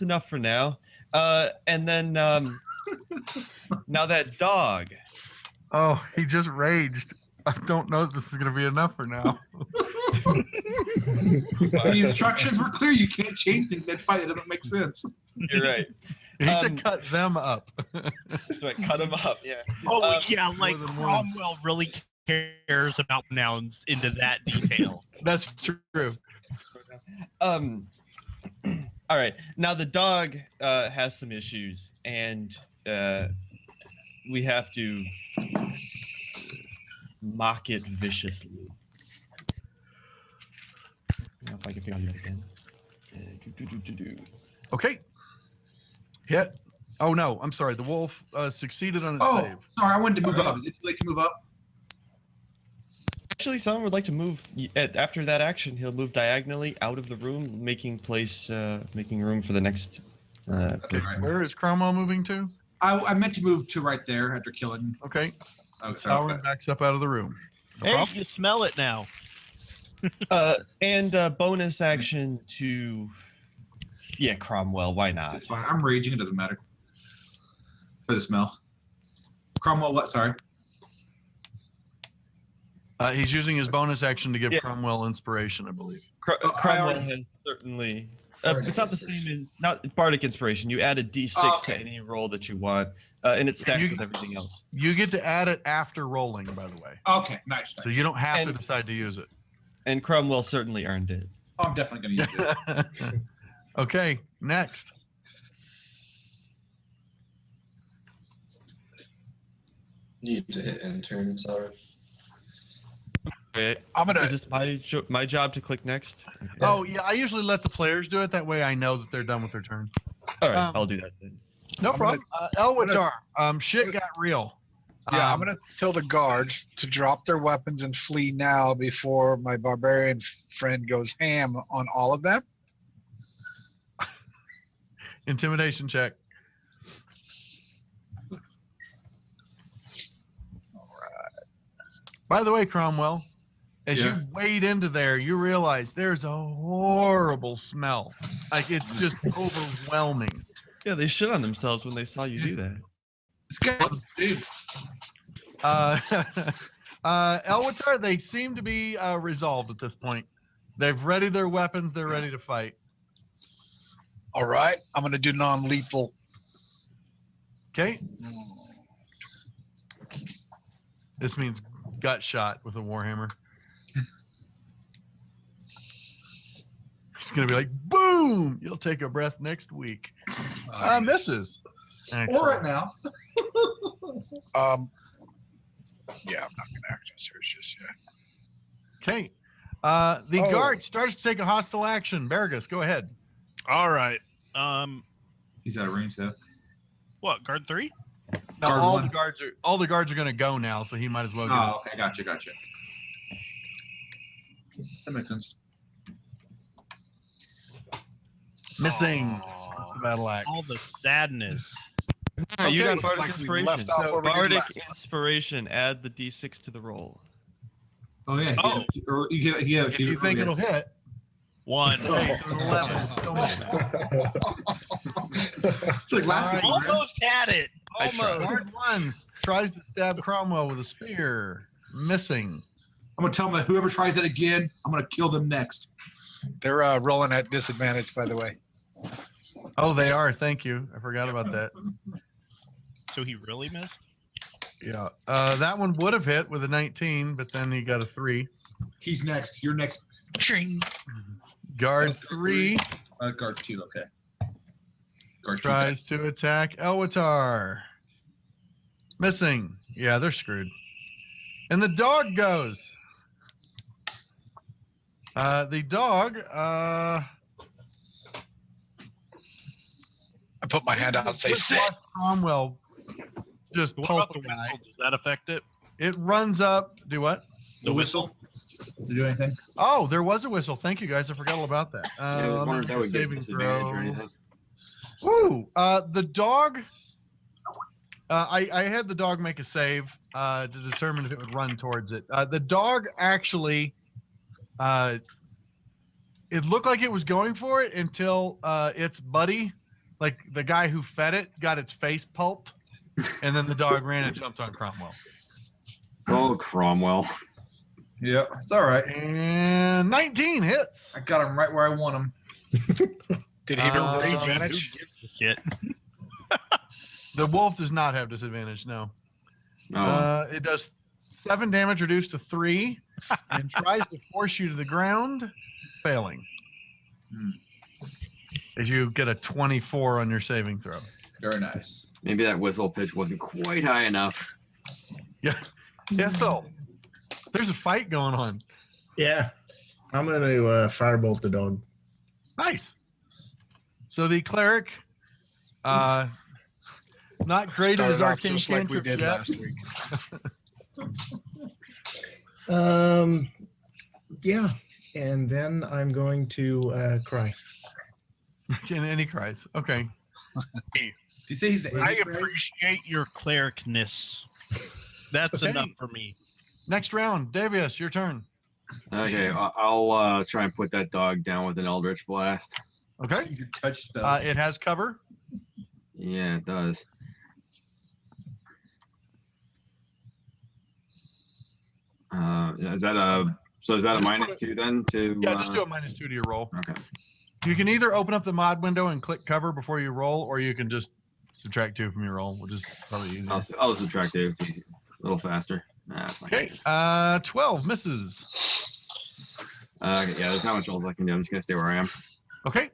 enough for now. And then now that dog. Oh, he just raged. I don't know if this is going to be enough for now. The instructions were clear. You can't change things. That's why it doesn't make sense. You're right. He said cut them up. So I cut him up. Yeah. Oh yeah, like than one. Cromwell really cares about nouns into that detail. That's true. All right. Now the dog has some issues, and we have to mock it viciously. I don't know if I can figure out it again. Okay. Hit. Oh no, I'm sorry. The wolf succeeded on its Oh, save. sorry. I wanted to move up. Is it too late to move up? Actually, someone would like to move after that action. He'll move diagonally out of the room, making room for the next. Okay, where is Cromwell moving to? I meant to move to right there after killing. Okay, Oh, sorry. Sauron backs up out of the room. No Hey, problem. you smell it now. And bonus action to. Yeah, Cromwell. Why not? It's fine. I'm raging. It doesn't matter. For the smell. Cromwell, what? Sorry. He's using his bonus action to give Yeah. Cromwell inspiration, I believe. Cromwell has certainly. It's not the same in not bardic inspiration. You add a d6 to any roll that you want, and it stacks with everything else. You get to add it after rolling, by the way. Okay, nice. So you don't have to decide to use it. And Cromwell certainly earned it. I'm definitely going to use it. Okay, next. Need to hit end turn, sorry. Okay. I'm gonna. Is this my job to click next? Okay. Oh, yeah, I usually let the players do it. That way I know that they're done with their turn. All right, um, I'll do that then. No I'm problem. Elwitar, shit got real. Yeah, I'm gonna tell the guards to drop their weapons and flee now before my barbarian friend goes ham on all of them. Intimidation check. By the way, Cromwell, as Yeah. you wade into there, you realize there's a horrible smell. Like, it's just overwhelming. Yeah, they shit on themselves when they saw you do that. This guy stinks. Elwitar, they seem to be resolved at this point. They've readied their weapons. They're ready to fight. All right, I'm gonna do non-lethal. Okay? This means gut shot with a warhammer. It's gonna be like, boom! You'll take a breath next week. Misses. Excellent. Or right now. Yeah, I'm not gonna act as search just yet. Okay. The Oh. guard starts to take a hostile action. Bergus, go ahead. All right. He's out of range though. What? Guard 3? Now, Guard all one. the guards are going to go now, so he might as well get Oh, okay, gotcha. That makes sense. missing Aw, the battle axe. all the sadness. Alright, you Okay, got bardic like we inspiration. left off So where we did bardic last. inspiration. Add the d6 to the roll. Oh yeah. Oh. Or you get yeah. If you think it'll hit, 1. okay, so an 11. Still missing. It's like last Alright. week. man. Almost had it. I tried. Almost. Guard ones tries to stab Cromwell with a spear. Missing. I'm gonna tell them that whoever tries that again, I'm gonna kill them next. They're rolling at disadvantage, by the way. Oh, they are. Thank you. I forgot about that. So he really missed? Yeah. That one would have hit with a 19, but then he got a 3. He's next. You're next. Ching. Guard That's 3 Guard 2. Okay. Guard 2. tries to attack Elwitar. Missing. Yeah, they're screwed. And the dog goes. The dog, I put my hand out and say, just sit. watched Cromwell just What about pulp the the guy. whistle? Does that affect it? It runs up. Do what? The whistle. Does it do anything? Oh, there was a whistle. Thank you, guys. I forgot all about that. Yeah, I was let me wondering if make that a would get saving disadvantage or throw. anything. Woo! The dog. I had the dog make a save to determine if it would run towards it. The dog actually, it looked like it was going for it until its buddy, like the guy who fed it, got its face pulped, and then the dog ran and jumped on Cromwell. Oh, Cromwell. Yeah, it's all right. And 19 hits. I got him right where I want him. Did he roll Who disadvantage? Who gives a shit? The wolf does not have disadvantage. No. Oh, It does 7 damage reduced to 3 and tries to force you to the ground, failing. As you get a 24 on your saving throw. Very nice. maybe that whistle pitch wasn't quite high enough. Yeah, Phil. There's a fight going on. Yeah. I'm going to firebolt the dog. Nice. So the cleric, not great at his Started off arcane just like we cantrips did yet. last week. Yeah, and then I'm going to cry. And he cries. Okay. Do you say he's the I Antichrist? appreciate your clericness. That's Okay. enough for me. Next round, Davius, your turn. Okay, I'll try and put that dog down with an Eldritch Blast. Okay. You can touch spells. It has cover. Yeah, it does. Is that a Just -2 then? To Yeah, just do a -2 to your roll. Okay. You can either open up the mod window and click cover before you roll, or you can just subtract 2 from your roll, which is probably easier. I'll subtract 2. It's a little faster. Nah, it's fine. Okay. 12 misses. Okay, yeah, there's not much else I can do. I'm just gonna stay where I am. Okay.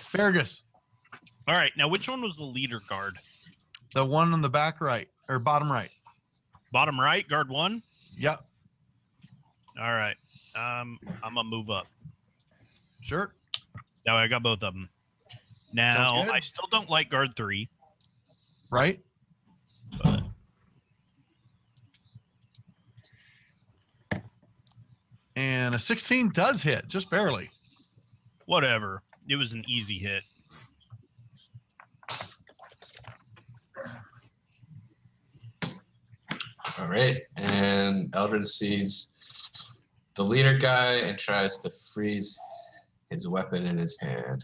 Fergus, All right, now which one was the leader guard? the one on the back right or bottom right. Bottom right, guard 1? Yep. All right. I'm gonna move up. Sure. Now I got both of them. Now good. I still don't like guard 3, Right. but And a 16 does hit, just barely. whatever. It was an easy hit. All right, and Eldrin sees the leader guy and tries to freeze his weapon in his hand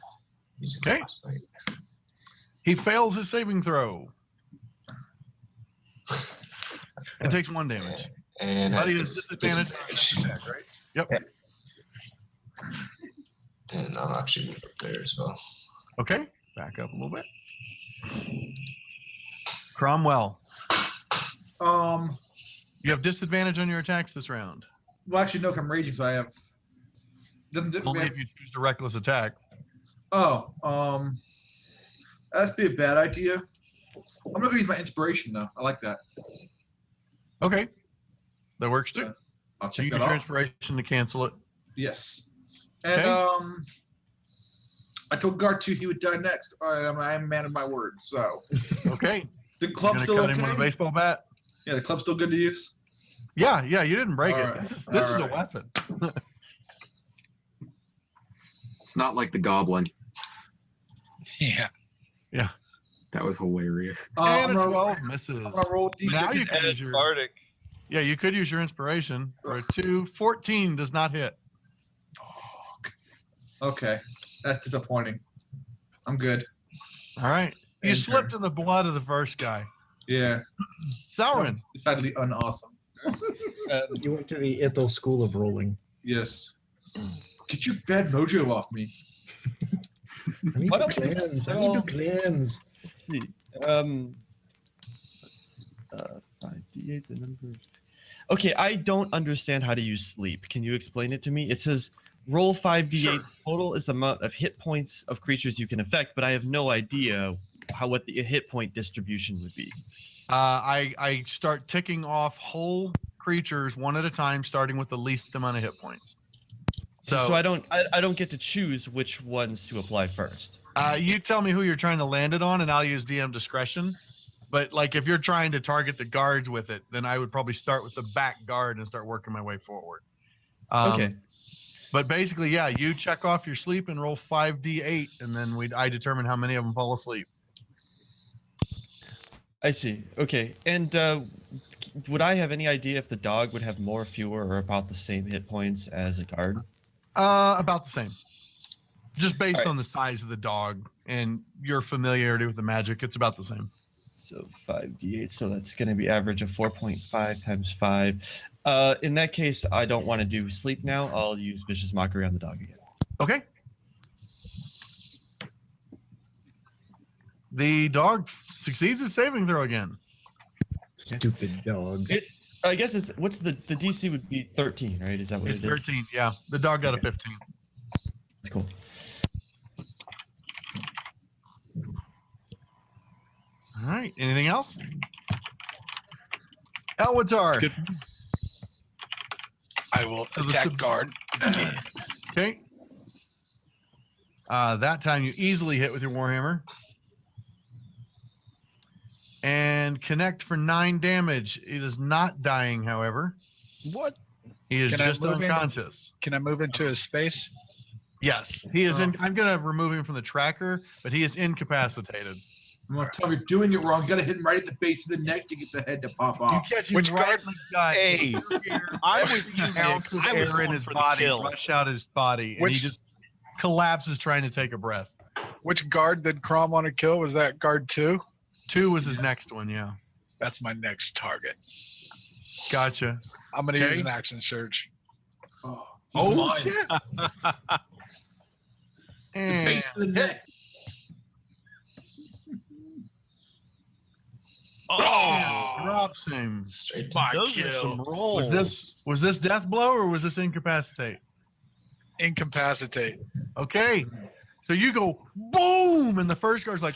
using Okay. frostbite. He fails his saving throw. And takes 1 damage. And Buddy has has disadvantage. disadvantage. Right? Yep. And I'll actually move up there as well. Okay. Back up a little bit. Cromwell, you have disadvantage on your attacks this round. Well, actually, no, 'cause I'm raging, so I have. Only if you choose a reckless attack. That'd be a bad idea. I'm not gonna use my inspiration though. I like that. Okay. That works too. I'll So check you that use your off. inspiration to cancel it. Yes. And Okay. I told Guard 2 he would die next. All right, I'm a man of my word. So Okay. the You're club's gonna still cut him with a okay. baseball bat. Yeah, the club's still good to use. Yeah, you didn't break All it. right, This is all a right. weapon. It's not like the goblin. Yeah. That was hilarious. And I'm a gonna, 12 misses. I'm gonna roll D6. Now you can use your. Bardic. Yeah, you could use your inspiration for a 2. 14 does not hit. Fuck. Okay, that's disappointing. I'm good. All right. You Enter. slipped in the blood of the first guy. Yeah. Sauron. Decidedly unawesome. You went to the Ithel School of Rolling. Yes. Get your bad mojo off me. I need Why to don't we- cleanse. I need to cleanse. Let's see. Let's see. 5d8, the numbers. Okay, I don't understand how to use sleep. Can you explain it to me? It says roll 5d8. Sure. Total is the amount of hit points of creatures you can affect, but I have no idea what the hit point distribution would be. I start ticking off whole creatures one at a time, starting with the least amount of hit points. So I don't get to choose which ones to apply first. You tell me who you're trying to land it on, and I'll use DM discretion. But like, if you're trying to target the guards with it, then I would probably start with the back guard and start working my way forward. Okay. But basically, yeah, you check off your sleep and roll 5d8, and then I determine how many of them fall asleep. I see. Okay. And would I have any idea if the dog would have more, fewer, or about the same hit points as a guard? About the same. Just based Alright. on the size of the dog and your familiarity with the magic, it's about the same. So 5d8, so that's going to be average of 4.5 times 5. In that case, I don't want to do sleep now. I'll use Vicious Mockery on the dog again. Okay. The dog succeeds his saving throw again. Stupid dogs. I guess it's what's the DC would be 13, right? Is that what It's it is? 13, yeah. The dog got a 15. That's cool. All right. Anything else? Elwatar. Good. I will So the attack sub- guard. Okay. That time you easily hit with your Warhammer. And connect for 9 damage. It is not dying, however. What? He is Can I just move him? unconscious. Can I move into his space? Yes, he is in. I'm gonna remove him from the tracker, but he is incapacitated. I'm gonna tell him you're doing it wrong. You gotta hit him right at the base of the neck to get the head to pop You off. catch him Which right guard- in the gut. Hey, I'm with you, Nick. Ounce of I was air in going his for the body, kill. rush out his body, and he Which- just collapses trying to take a breath. Which guard did Crom want to kill? Was that guard 2? 2 was his next one. Yeah, That's my next target. gotcha. I'm gonna Okay. use an action surge. Oh, Oh mine. shit! The And base of the neck. Oh, drops him. Straight to My those are kill. some rolls. Was this death blow or was this incapacitate? Incapacitate. Okay, so you go boom, and the first guard's like,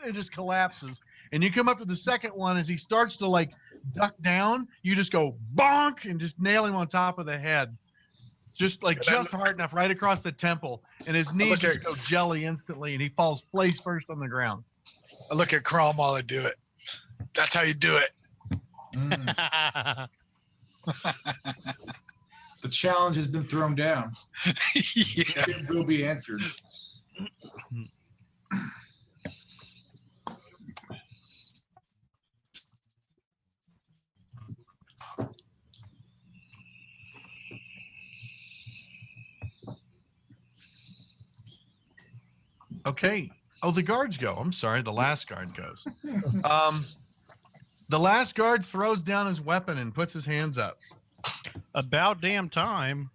it just collapses, and you come up to the second one as he starts to like duck down. You just go bonk and just nail him on top of the head, just hard enough, right across the temple, and his knees look just go jelly instantly, and he falls face first on the ground. I look at Crom while I do it. That's how you do it. Mm. The challenge has been thrown down. Yeah. It will be answered. Okay. Oh, the guards go. I'm sorry, the last guard goes. The last guard throws down his weapon and puts his hands up. About damn time.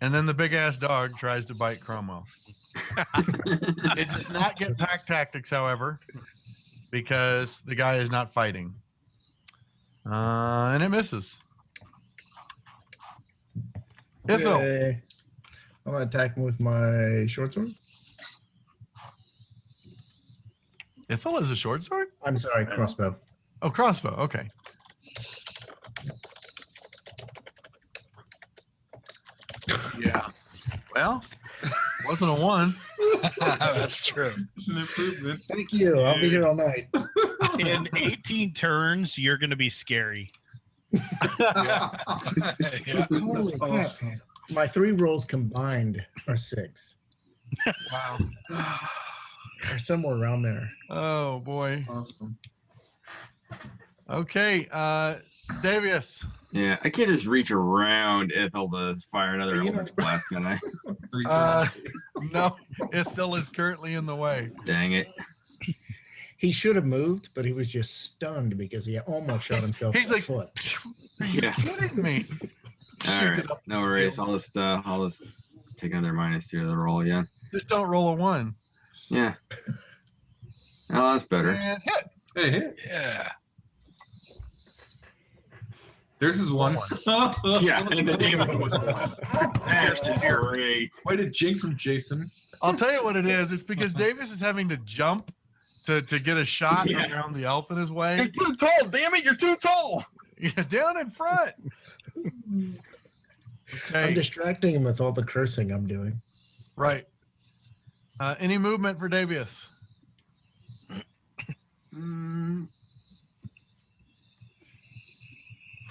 And then the big ass dog tries to bite Cromwell. It does not get pack tactics, however, because the guy is not fighting. And it misses. Ithil. Yay. I'm gonna attack him with my short sword. Ithil is a short sword? I'm sorry, crossbow. Oh, crossbow. Okay. Yeah. Well, wasn't a 1. That's true. It's an improvement. Thank you. I'll be here all night. In 18 turns, you're going to be scary. Yeah. Holy That's crap. awesome. My 3 rolls combined are 6. Wow. Or somewhere around there. Oh, boy. Awesome. Okay. Davius. Yeah, I can't just reach around Ithil to fire another You know- eldritch blast, can I? No, Ithil is currently in the way. Dang it. He should have moved, but he was just stunned because he almost shot himself He's in the like, foot. Are you Yeah. kidding me? All Shoot right, it up no the worries. field. I'll just take another minus here to the roll again. Just don't roll a 1. Yeah. Oh, that's better. And hit. Hey, hey. Yeah. There's his one. Yeah, and the demon was That's great. Way to jinx him, Jason. I'll tell you what it is. It's because Davis is having to jump to get a shot Yeah. around the elf in his way. You're too tall, damn it! You're too tall. Yeah, down in front. I'm Okay, distracting him with all the cursing I'm doing. right. Any movement for Davius?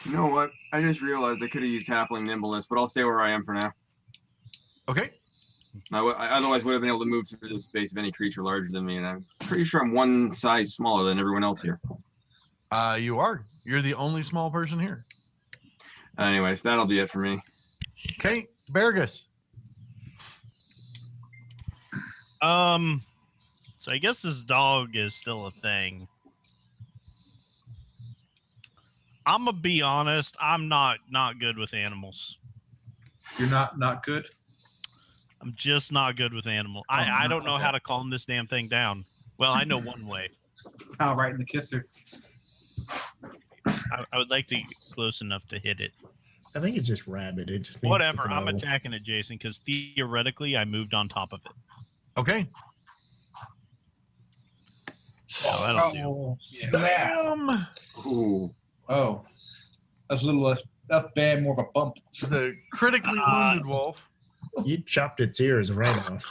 You know what? I just realized I could have used halfling nimbleness, but I'll stay where I am for now. Okay. I otherwise would have been able to move through the space of any creature larger than me, and I'm pretty sure I'm one size smaller than everyone else here. You are. You're the only small person here. Anyways, that'll be it for me. Okay, Bergus. So I guess this dog is still a thing. I'm gonna be honest. I'm not good with animals. You're not good. I'm just not good with animals. I don't know how to calm this damn thing down. Well, I know one way. Pow, right in the kisser. I would like to get close enough to hit it. I think it's just rabid. It just needs Whatever. to I'm grow. attacking it, Jason, because theoretically I moved on top of it. Okay. So that'll do. Oh, Bam! Ooh. Oh, that's a little less. That's bad. More of a bump. The critically wounded wolf. You chopped its ears right off.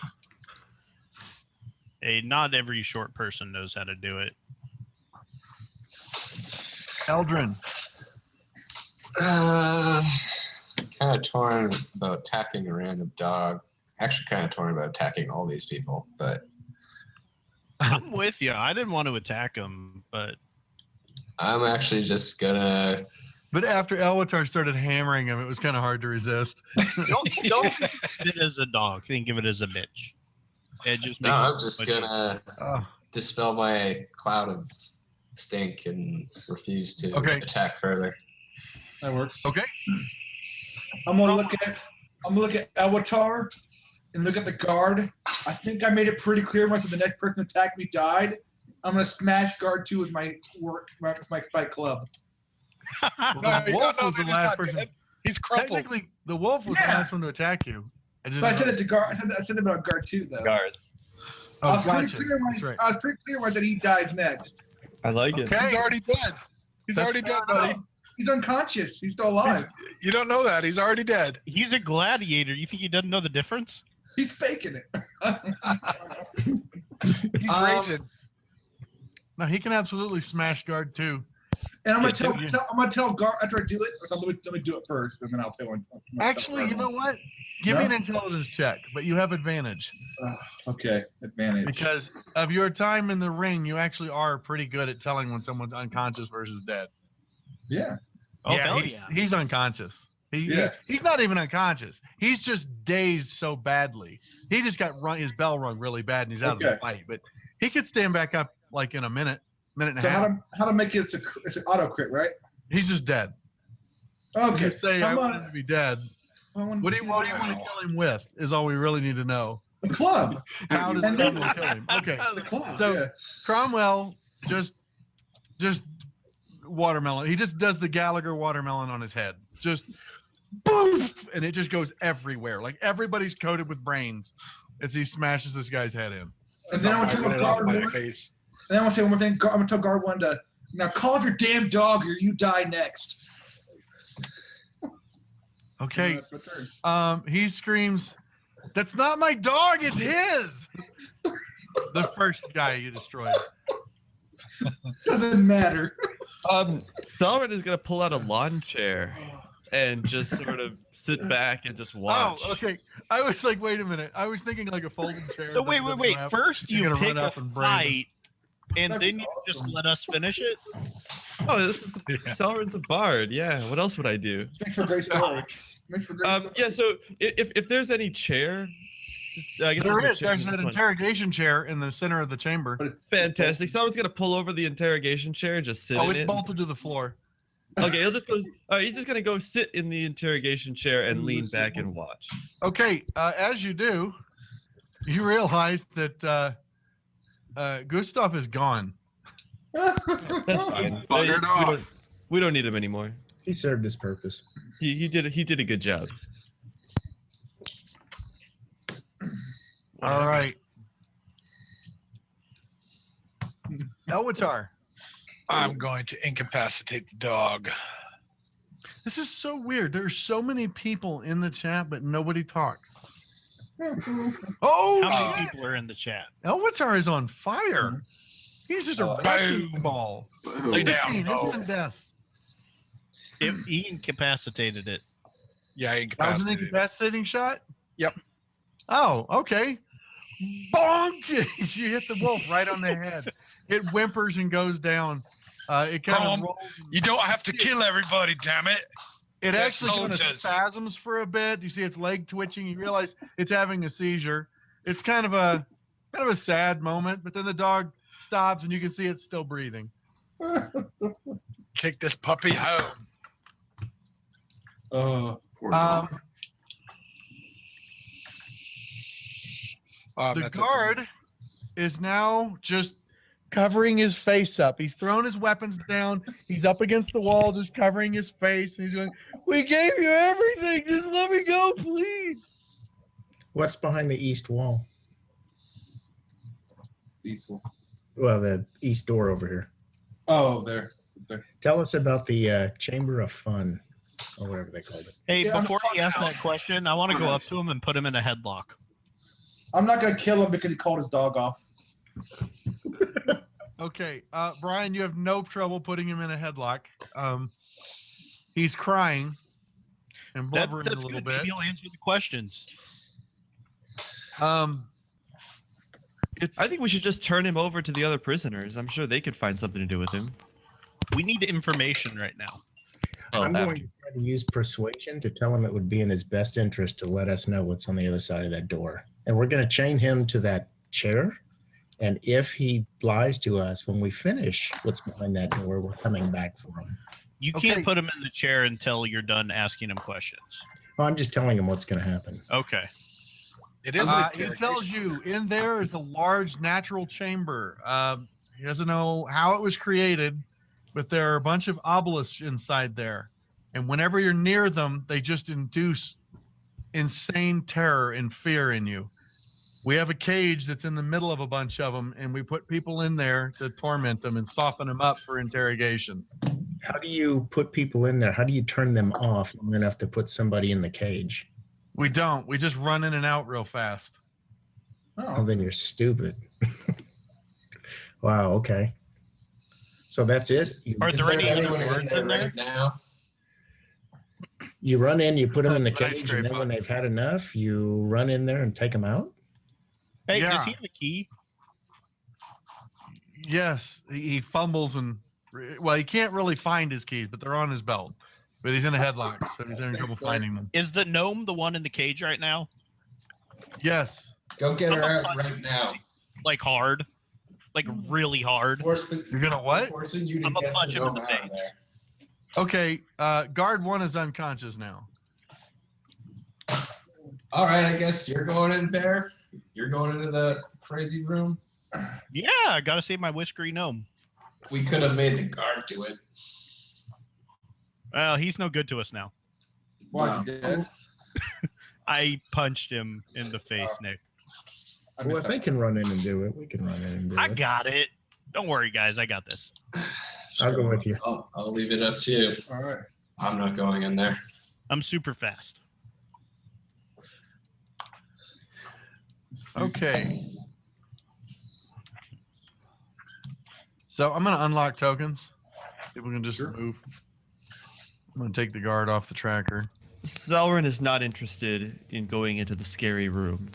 Hey, not every short person knows how to do it. Eldrin. Kind of torn about attacking a random dog. Actually, kind of torn about attacking all these people, but I'm with you. I didn't want to attack him, but I'm actually just gonna. But after Elwatar started hammering him, it was kind of hard to resist. don't think of it as a dog. Think of it as a bitch. It just No, makes I'm it just much gonna Oh, dispel my cloud of stink and refuse to Okay. attack further. That works. okay. I'm gonna look at Elwatar and look at the guard. I think I made it pretty clear once the next person attacked me died. I'm gonna smash guard 2 with my spike club. Well, No, the you wolf don't know was the that he's last not person. dead. He's crumpled. Technically, the wolf was the Yeah. last one to attack you. I didn't But I said know. it to guard. I said it about guard 2 though. Guards. Oh, I was pretty gotcha. clear when That's right. I was pretty clear when I said he dies next. I like it. Okay. He's already dead. He's That's already fair dead, buddy. No, he's unconscious. He's still alive. You don't know that. He's already dead. he's a gladiator. You think he doesn't know the difference? He's faking it. He's Um, raging. No, he can absolutely smash guard too. And I'm Yeah, gonna tell guard after I do it. So let me do it first, and then I'll tell him. Actually, you know what? Give me an intelligence check, but you have advantage Okay, advantage. because of your time in the ring. You actually are pretty good at telling when someone's unconscious versus dead. Yeah. Oh, hell he's unconscious. Yeah. He's not even unconscious. He's just dazed so badly. He just got his bell rung really bad, and he's out of the Okay. fight. But he could stand back up like in a minute and a So half. how to make it? It's an auto crit, right? He's just dead. You Okay. just say, I Come want on. him to be dead. What do you want to kill him with? Is all we really need to know. The club. How does And then- Cromwell kill him? Okay, The club. So- yeah. Cromwell just watermelon. He just does the Gallagher watermelon on his head. Just boof, and it just goes everywhere. Like everybody's coated with brains as he smashes this guy's head in. And then I'm I gonna got tell it off guard my one. face. And then I'm gonna say one more thing. I'm gonna tell guard 1 to now call off your damn dog, or you die next. Okay. That's my turn. He screams, "That's not my dog, it's his!" The first guy you destroyed. Doesn't matter. Selrin is gonna pull out a lawn chair and just sort of sit back and just watch. Oh, okay. I was like, wait a minute. I was thinking like a folding chair. So that wait. doesn't wrap. First You're you gonna pick run a up and brain him. fight, and That'd then be you just awesome. let us finish it. Oh, this is Yeah. Selrin's a bard. Yeah. What else would I do? Thanks for a great story. Thanks for a great story. Yeah. So if there's any chair, just I guess There no is. chair There's in an this one. interrogation chair in the center of the chamber. Fantastic. Someone's gonna pull over the interrogation chair and just sit Oh, in it's it. bolted to the floor. Okay, he'll just go. He's just gonna go sit in the interrogation chair and lean back and watch. Okay, as you do, you realize that Gustav is gone. That's fine. Buggered off. We don't need him anymore. He served his purpose. He did a good job. All right. Elwatar. I'm going to incapacitate the dog. This is so weird. There's so many people in the chat, but nobody talks. Oh, How many shit. people are in the chat? Elwatar is on fire. He's just a wrecking boom. ball. Lay down. Instant, Oh. instant death. He incapacitated it. Yeah, That was an incapacitated. incapacitating shot? Yep. Oh, okay. Bonk! You hit the wolf right on the head. It whimpers and goes down. It kind of rolls. You don't have to kill everybody, damn it. It That actually kind of soldiers. spasms for a bit. You see its leg twitching. You realize it's having a seizure. It's kind of a sad moment, but then the dog stops and you can see it's still breathing. Take this puppy home. Oh, Poor dog. Oh, The that's guard is now just covering his face up. He's thrown his weapons down. He's up against the wall, just covering his face. And he's going, "We gave you everything. Just let me go, please." What's behind the east wall? peaceful. Well, the east door over here. Oh, there. Tell us about the Chamber of Fun, or whatever they called it. Hey, Yeah, before I'm he asks out. that question, I want to go up to him and put him in a headlock. I'm not gonna kill him because he called his dog off. Okay, Brian, you have no trouble putting him in a headlock. He's crying and blubbering a That's little good. bit. Maybe he'll answer the questions. It's. I think we should just turn him over to the other prisoners. I'm sure they could find something to do with him. We need information right now. Well, I'm after. going to try to use persuasion to tell him it would be in his best interest to let us know what's on the other side of that door. And we're going to chain him to that chair. And if he lies to us when we finish what's behind that door, we're coming back for him. You Okay. can't put him in the chair until you're done asking him questions. Well, I'm just telling him what's going to happen. Okay. It is. He tells you in there is a large natural chamber. He doesn't know how it was created, but there are a bunch of obelisks inside there. And whenever you're near them, they just induce insane terror and fear in you. We have a cage that's in the middle of a bunch of them, and we put people in there to torment them and soften them up for interrogation. How do you put people in there? How do you turn them off long enough to put somebody in the cage? We don't. We just run in and out real fast. Oh, then you're stupid. Wow, okay. So that's it? Are Is there any other anyone words in there? right now? You run in, you put them in the Nice cage, and then when scrape they've had enough, you run in there and take them out? Hey, Yeah. does he have a key? Yes, he fumbles and well, he can't really find his keys, but they're on his belt. But he's in a headlock, so he's having trouble finding them. Is the gnome the one in the cage right now? Yes. Go get her Someone out punch right now. Like hard? Like really hard? Force the, You're gonna what? Forcing you to I'm gonna get punch the him in gnome the out of face. there. Okay. Guard 1 is unconscious now. All right, I guess you're going in, Bear. You're going into the crazy room. Yeah, I gotta save my whiskery gnome. We could have made the guard do it. Well, he's no good to us now. Why is he dead? I punched him in the face, Nick. I Well, missed if they that. can run in and do it, we can run in and do I it. got it. Don't worry, guys. I got this. I'll go with you. I'll leave it up to you. All right. I'm not going in there. I'm super fast. Okay. So I'm gonna unlock tokens. People can just move. I'm gonna take the guard off the tracker. Zelrin is not interested in going into the scary room.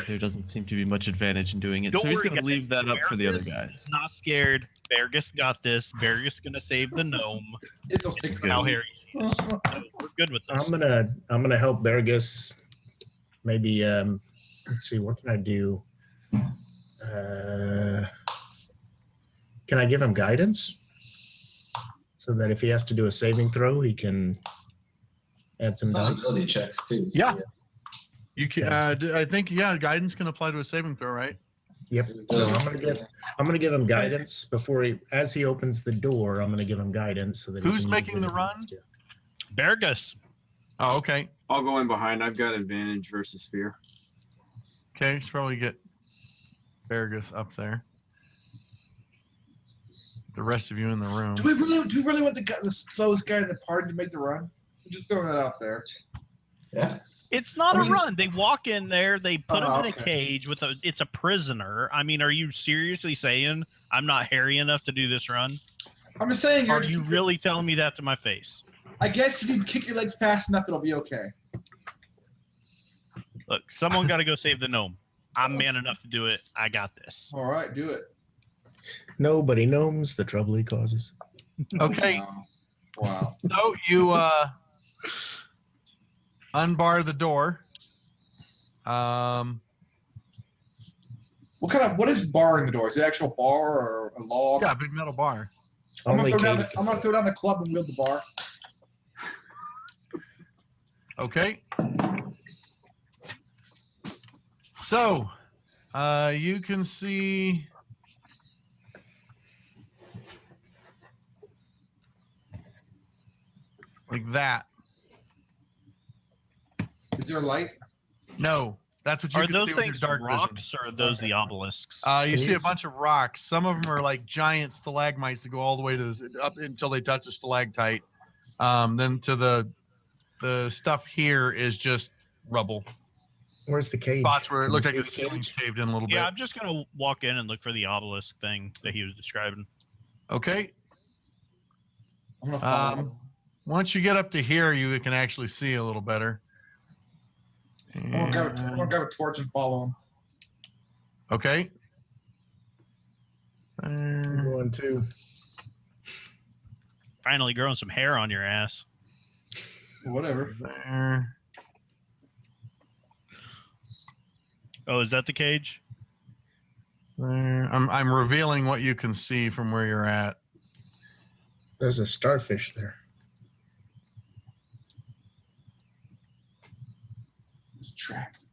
There doesn't seem to be much advantage in doing it, Don't so he's worry, going to guys. leave that up for the other Vargas guys. is not scared. Vargas got this. Vargas gonna save the gnome. It's okay. That's how Harry is. So we're good with this. I'm gonna help Bergus. Maybe let's see, what can I do? Can I give him guidance? So that if he has to do a saving throw, he can add some dice. Ability checks too. Yeah. You can. I think guidance can apply to a saving throw, right? Yep. So I'm gonna give him guidance before as he opens the door. I'm gonna give him guidance so that he Who's can making use the it run? against you. Vargas. Oh, okay. I'll go in behind. I've got advantage versus fear. Okay, should probably get Vargas up there. The rest of you in the room. Do we really want the slowest guy in the party to make the run? I'm just throwing that out there. Yeah. It's not I a mean- run. They walk in there. They put Oh, him in a okay. cage with a. It's a prisoner. I mean, are you seriously saying I'm not hairy enough to do this run? I'm just saying. Are you really telling me that to my face? I guess if you kick your legs fast enough, it'll be okay. Look, someone got to go save the gnome. I'm man enough to do it. I got this. All right, do it. Nobody knows the trouble he causes. Okay, Wow. so you unbar the door. What is barring the door? Is it an actual bar or a log? Yeah, big metal bar. I'm Only gonna cage throw down the club and wield the bar. Okay. So, you can see like that. Is there a light? No, that's what you Are can those see with your things dark vision. rocks or are those the obelisks? You see a Please. bunch of rocks. Some of them are like giant stalagmites that go all the way to up until they touch a stalactite. Then to the stuff here is just rubble. Where's the cage? spots where it Can looked you like the see the ceiling's cage? caved in a little Yeah, bit. I'm just gonna walk in and look for the obelisk thing that he was describing. Okay. I'm gonna follow. Um, once you get up to here, you can actually see a little better. I'm gonna grab a torch and follow him. Okay. I'm going to. Finally growing some hair on your ass. Whatever. There. Oh, is that the cage? There. I'm revealing what you can see from where you're at. There's a starfish there. It's trapped.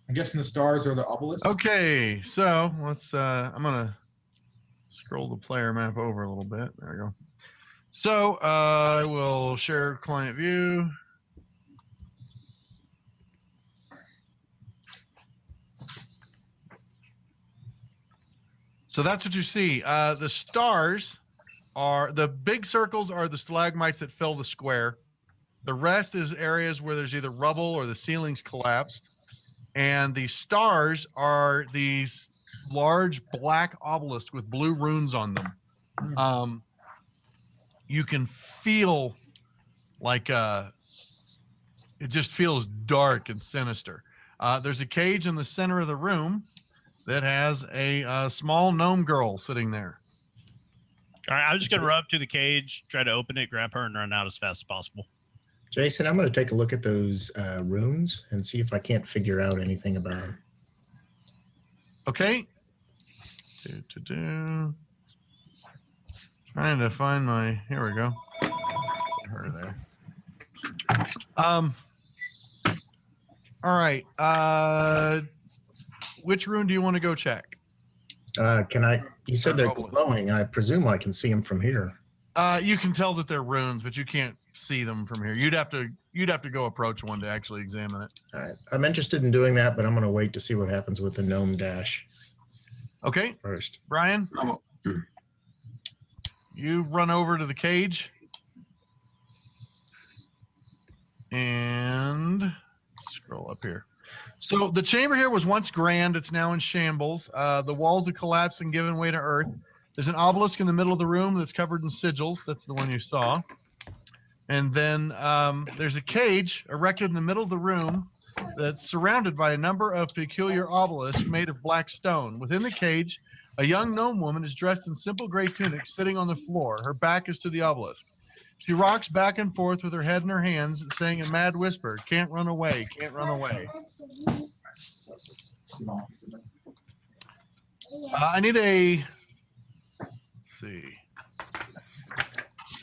I'm guessing the stars are the obelisks. Okay, so let's. I'm gonna scroll the player map over a little bit. There we go. So I will share client view. So that's what you see. The stars are the big circles are the stalagmites that fill the square. The rest is areas where there's either rubble or the ceiling's collapsed. And the stars are these large black obelisks with blue runes on them. You can feel like it just feels dark and sinister. There's a cage in the center of the room that has a small gnome girl sitting there. All right, I'm just gonna run up to the cage, try to open it, grab her, and run out as fast as possible. Jason, I'm going to take a look at those runes and see if I can't figure out anything about them. Okay. Trying to find my. Here we go. Her there. All right. Which rune do you want to go check? Can I? You said they're glowing. I presume I can see them from here. You can tell that they're runes, but you can't see them from here. You'd have to go approach one to actually examine it. All right. I'm interested in doing that, but I'm going to wait to see what happens with the gnome dash Okay, first. Brian, you run over to the cage and scroll up here. So the chamber here was once grand. It's now in shambles. The walls have collapsed and given way to earth. There's an obelisk in the middle of the room that's covered in sigils. That's the one you saw. And then there's a cage erected in the middle of the room that's surrounded by a number of peculiar obelisks made of black stone. Within the cage, a young gnome woman is dressed in simple gray tunic sitting on the floor. Her back is to the obelisk. She rocks back and forth with her head in her hands, saying in a mad whisper, "Can't run away, can't run away." I need a... Let's see.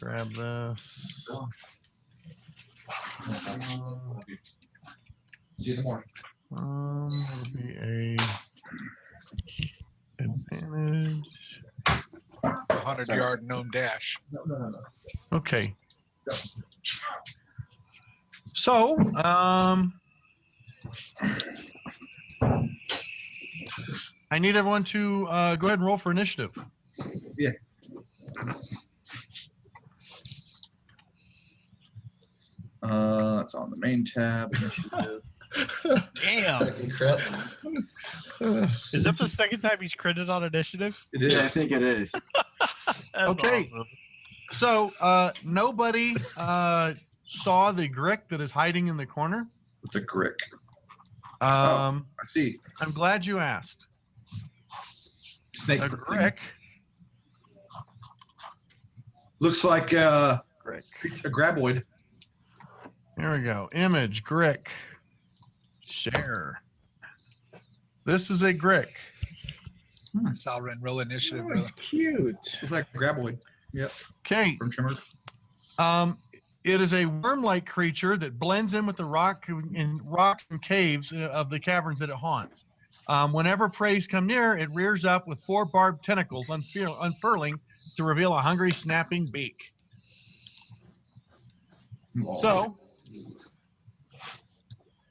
Grab this. See you in the morning. That'll be a advantage. 100-yard gnome dash. No. Okay. So, I need everyone to go ahead and roll for initiative. Yeah. It's on the main tab. Initiative. Damn. Second crit. Is that the second time he's critted on initiative? It Yeah, I is. think it is. That's Okay. awesome. So, nobody saw the Grick that is hiding in the corner. It's a Grick. I see. I'm glad you asked. Snake A thing. Grick. Looks like a Grick. graboid. Here we go. Image, Grick. Share. This is a Grick. Salren, roll initiative, Oh, brother. it's cute. Looks like a graboid. Yep. Okay. From Trimmer. It is a worm-like creature that blends in with the rocks and caves of the caverns that it haunts. Whenever preys come near, it rears up with 4 barbed tentacles unfurling to reveal a hungry, snapping beak. So,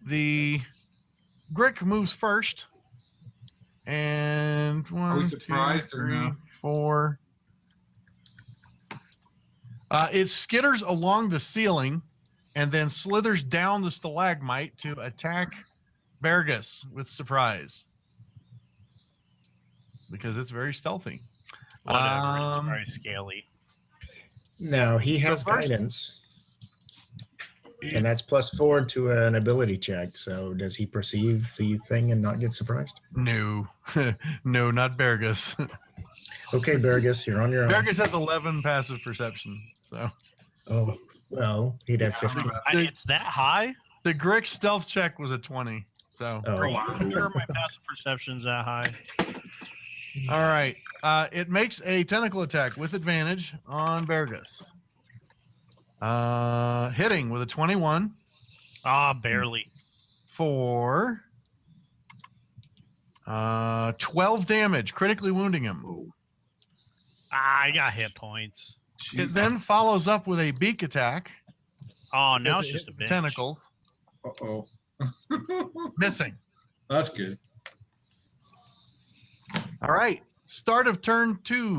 the Grick moves first And Are we 1, 2, surprised or 3, no? 4. It skitters along the ceiling and then slithers down the stalagmite to attack Bergus with surprise. Because it's very stealthy. Whatever. It's very scaly. No, he has first- guidance. And that's +4 to an ability check. So does he perceive the thing and not get surprised? No. No, not Bergus. Okay, Bergus, you're on your own. Bergus has 11 passive perception. So Oh, well, he'd have 15. It's that high? the Grick stealth check was a 20. So Oh, Are you sure my passive perception's that high? all right. It makes a tentacle attack with advantage on Bergus. Hitting with a 21 Barely. for 12 damage, critically wounding him. I got hit points. It then follows up with a beak attack. Oh, now as it's it just hits a the bitch. tentacles. Uh-oh. Missing. That's good. All right. Start of turn 2.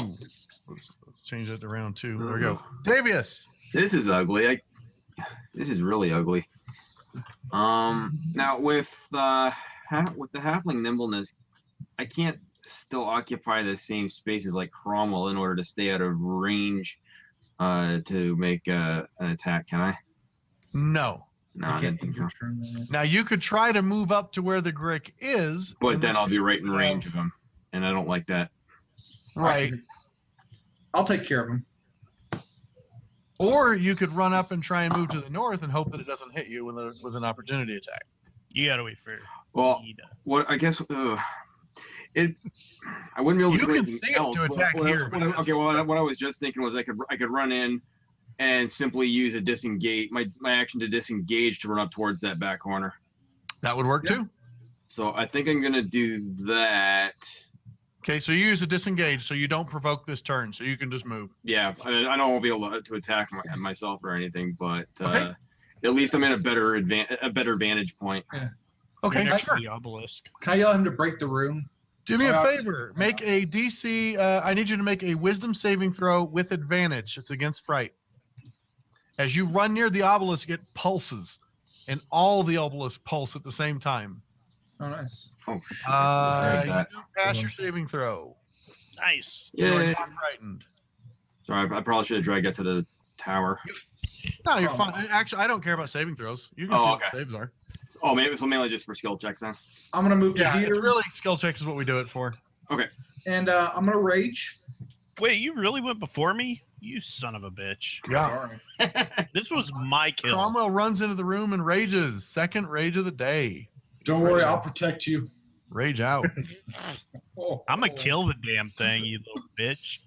Let's change it to round 2. There we go. Davius. This is ugly. This is really ugly. Now with the halfling nimbleness, I can't still occupy the same spaces like Cromwell in order to stay out of range to make an attack. Can I? No. No, I didn't think so. Now you could try to move up to where the Grick is. But in then which- I'll be right in range of him, and I don't like that. right. I'll take care of him. Or you could run up and try and move to the north and hope that it doesn't hit you with an opportunity attack. You gotta wait for Well, Ida. what I guess I wouldn't be able to You do can anything see it else. to attack here, but it What I was just thinking was I could run in and simply use a disengage my action to disengage to run up towards that back corner. That would work Yeah. too. So I think I'm gonna do that. Okay, so you use a disengage so you don't provoke this turn, so you can just move. Yeah, I don't want to be able to attack myself or anything, but Okay. at least I'm in a better vantage point. Okay, You're next sure. to the obelisk. Can I yell at him to break the room? Do me a Uh, favor. Make a DC. I need you to make a wisdom saving throw with advantage. It's against fright. As you run near the obelisk, it pulses, and all the obelisks pulse at the same time. Oh, nice. Oh, You There's that. do pass your saving throw. Nice. You are Yeah. not frightened. Sorry, I probably should have dragged it to the tower. No, you're Oh. fine. Actually, I don't care about saving throws. You can Oh, see okay. what the saves are. Oh, mainly just for skill checks then. I'm gonna move to Yeah, here, it's really skill checks is what we do it for. and I'm gonna rage. Wait, you really went before me? You son of a bitch. Sorry. This was my kill. Cromwell runs into the room and rages. Second rage of the day. Don't worry, I'll protect you. Rage out. Oh, I'm gonna kill the damn thing, you little bitch.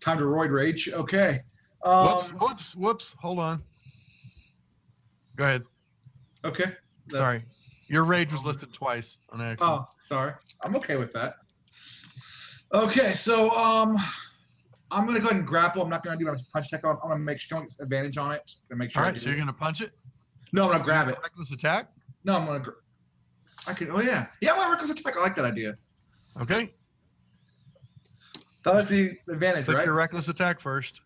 Time to roid rage. Okay. Whoops. Hold on. Go ahead. Okay. Sorry. That's- Your rage was listed twice on accident. Oh, sorry. I'm okay with that. Okay, so I'm gonna go ahead and grapple. I'm not gonna do my punch attack. I'm gonna make sure I get advantage on it to make sure. All I right, do so you're it. gonna punch it. No, I'm gonna grab it. Reckless attack. No, I'm gonna. I could. Oh yeah. Yeah, my reckless attack. I like that idea. Okay. That was the advantage, Click right? your reckless attack first.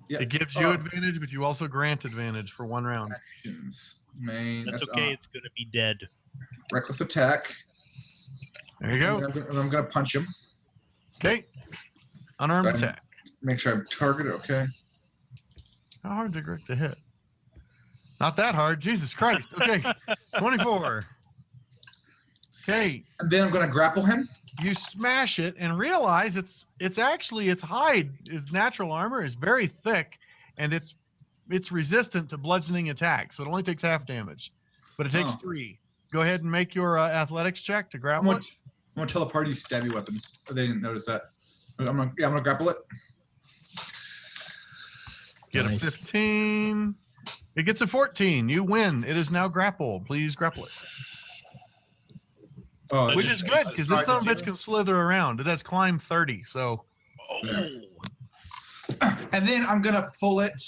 Yeah. It gives you Oh. advantage, but you also grant advantage for one round. Actions. Main. That's okay, it's gonna be dead. Reckless attack. There you go. And I'm gonna punch him. Okay. Unarmed Done. attack. Make sure I've targeted. Okay. How hard is it to hit? Not that hard. Jesus Christ. Okay. 24. Okay. And then I'm gonna grapple him. You smash it and realize it's actually its hide, its natural armor is very thick, and it's resistant to bludgeoning attacks. So it only takes half damage, but it takes Oh. 3. Go ahead and make your athletics check to I'm grapple gonna, it. I'm gonna tell the party stabby weapons. Oh, they didn't notice that. I'm gonna grapple it. Get Nice. a 15. It gets a 14. You win. It is now grappled. Please grapple it. Oh, Which it's is just- good because this it's son of a bitch targeted. can slither around. It has climb 30. So Oh, And then I'm gonna pull it.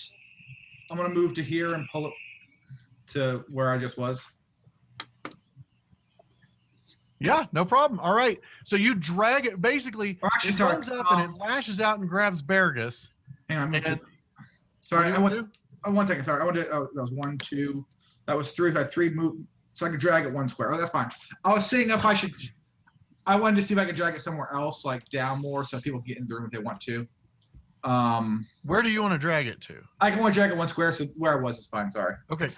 I'm gonna move to here and pull it to where I just was. Yeah, no problem. All right. So you drag it. Basically, Or actually, it sorry. runs up and it lashes out and grabs Bergus. Hang on. And Sorry, what do you Oh, 1 second. Sorry, I wanted. Oh, that was 1, 2. That was 3. So I had 3 move, so I could drag it 1 square. Oh, that's fine. I was seeing if I should. I wanted to see if I could drag it somewhere else, like down more, so people can get in the room if they want to. Where do you want to drag it to? I can only drag it 1 square, so where I was is fine. Sorry. Okay.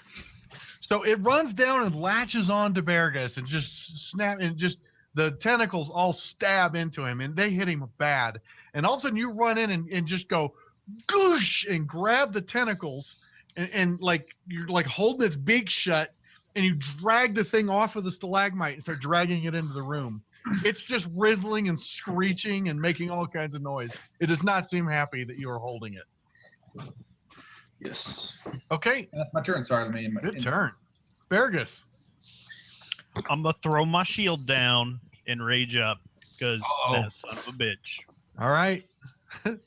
So it runs down and latches onto Bergus and just the tentacles all stab into him and they hit him bad. And all of a sudden you run in and just go goosh and grab the tentacles and like you're like holding its beak shut and you drag the thing off of the stalagmite and start dragging it into the room. It's just wriggling and screeching and making all kinds of noise. It does not seem happy that you are holding it. Yes. Okay, That's my turn. Sorry, let me. good turn. Bergus. I'm gonna throw my shield down and rage up because Uh-oh. that son of a bitch. All right.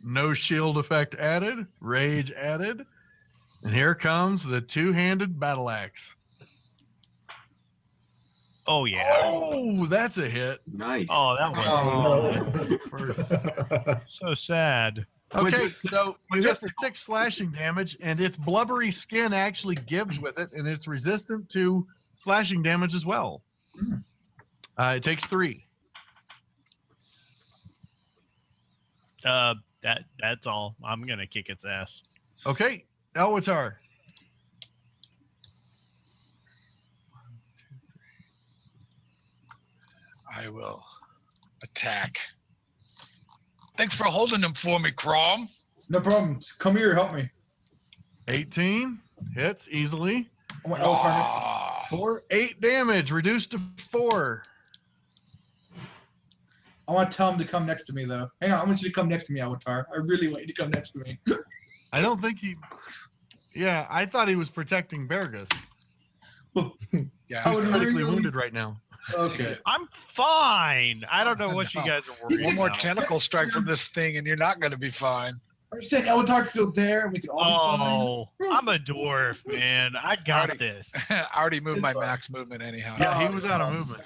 No shield effect added. Rage added. And here comes the two-handed battle axe. Oh yeah. Oh, that's a hit. Nice. Oh, that was First. so sad. Okay, so you hit just- for 6 slashing damage, and its blubbery skin actually gives with it, and it's resistant to slashing damage as well. It takes 3. That's all. I'm gonna kick its ass. Okay, Elwatar. I will attack. Thanks for holding them for me, Crom. No problem. Come here, help me. 18 hits easily. I want Eltar next. Ah, For 8 damage, reduced to 4. I want to tell him to come next to me, though. Hang on, I want you to come next to me, Avatar. I really want you to come next to me. I don't think he. Yeah, I thought he was protecting Bergus. yeah. I would He's critically really- wounded right now. Okay. I'm fine. I don't know what you guys are worried One more about. tentacle strike from this thing, and you're not going to be fine. I'm saying Avatar could go there, and we could all Oh, I'm a dwarf, man. I got Alriady. this. I already moved It's my fine. max movement anyhow. Yeah, he was out of movement.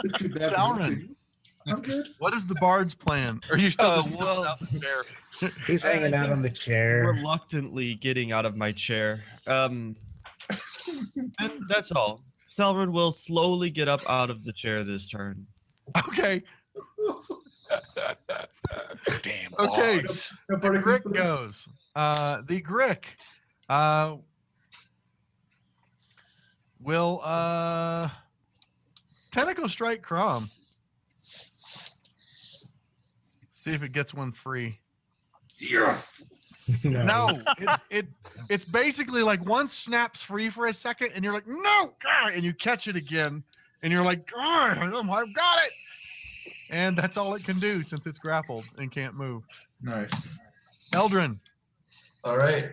It's too bad. Sauron. I'm good. What is the bard's plan? Are you still just well- out there? He's hanging out on the chair. Reluctantly getting out of my chair. And that's all. Selrin will slowly get up out of the chair this turn. Okay. Damn. Okay. bogs. No The party Grick feast. goes. The Grick will tentacle strike Crom. See if it gets one free. Yes. No, it's basically like one snaps free for a second, and you're like, no, and you catch it again, and you're like, I've got it, and that's all it can do since it's grappled and can't move. Nice. Eldrin, All right.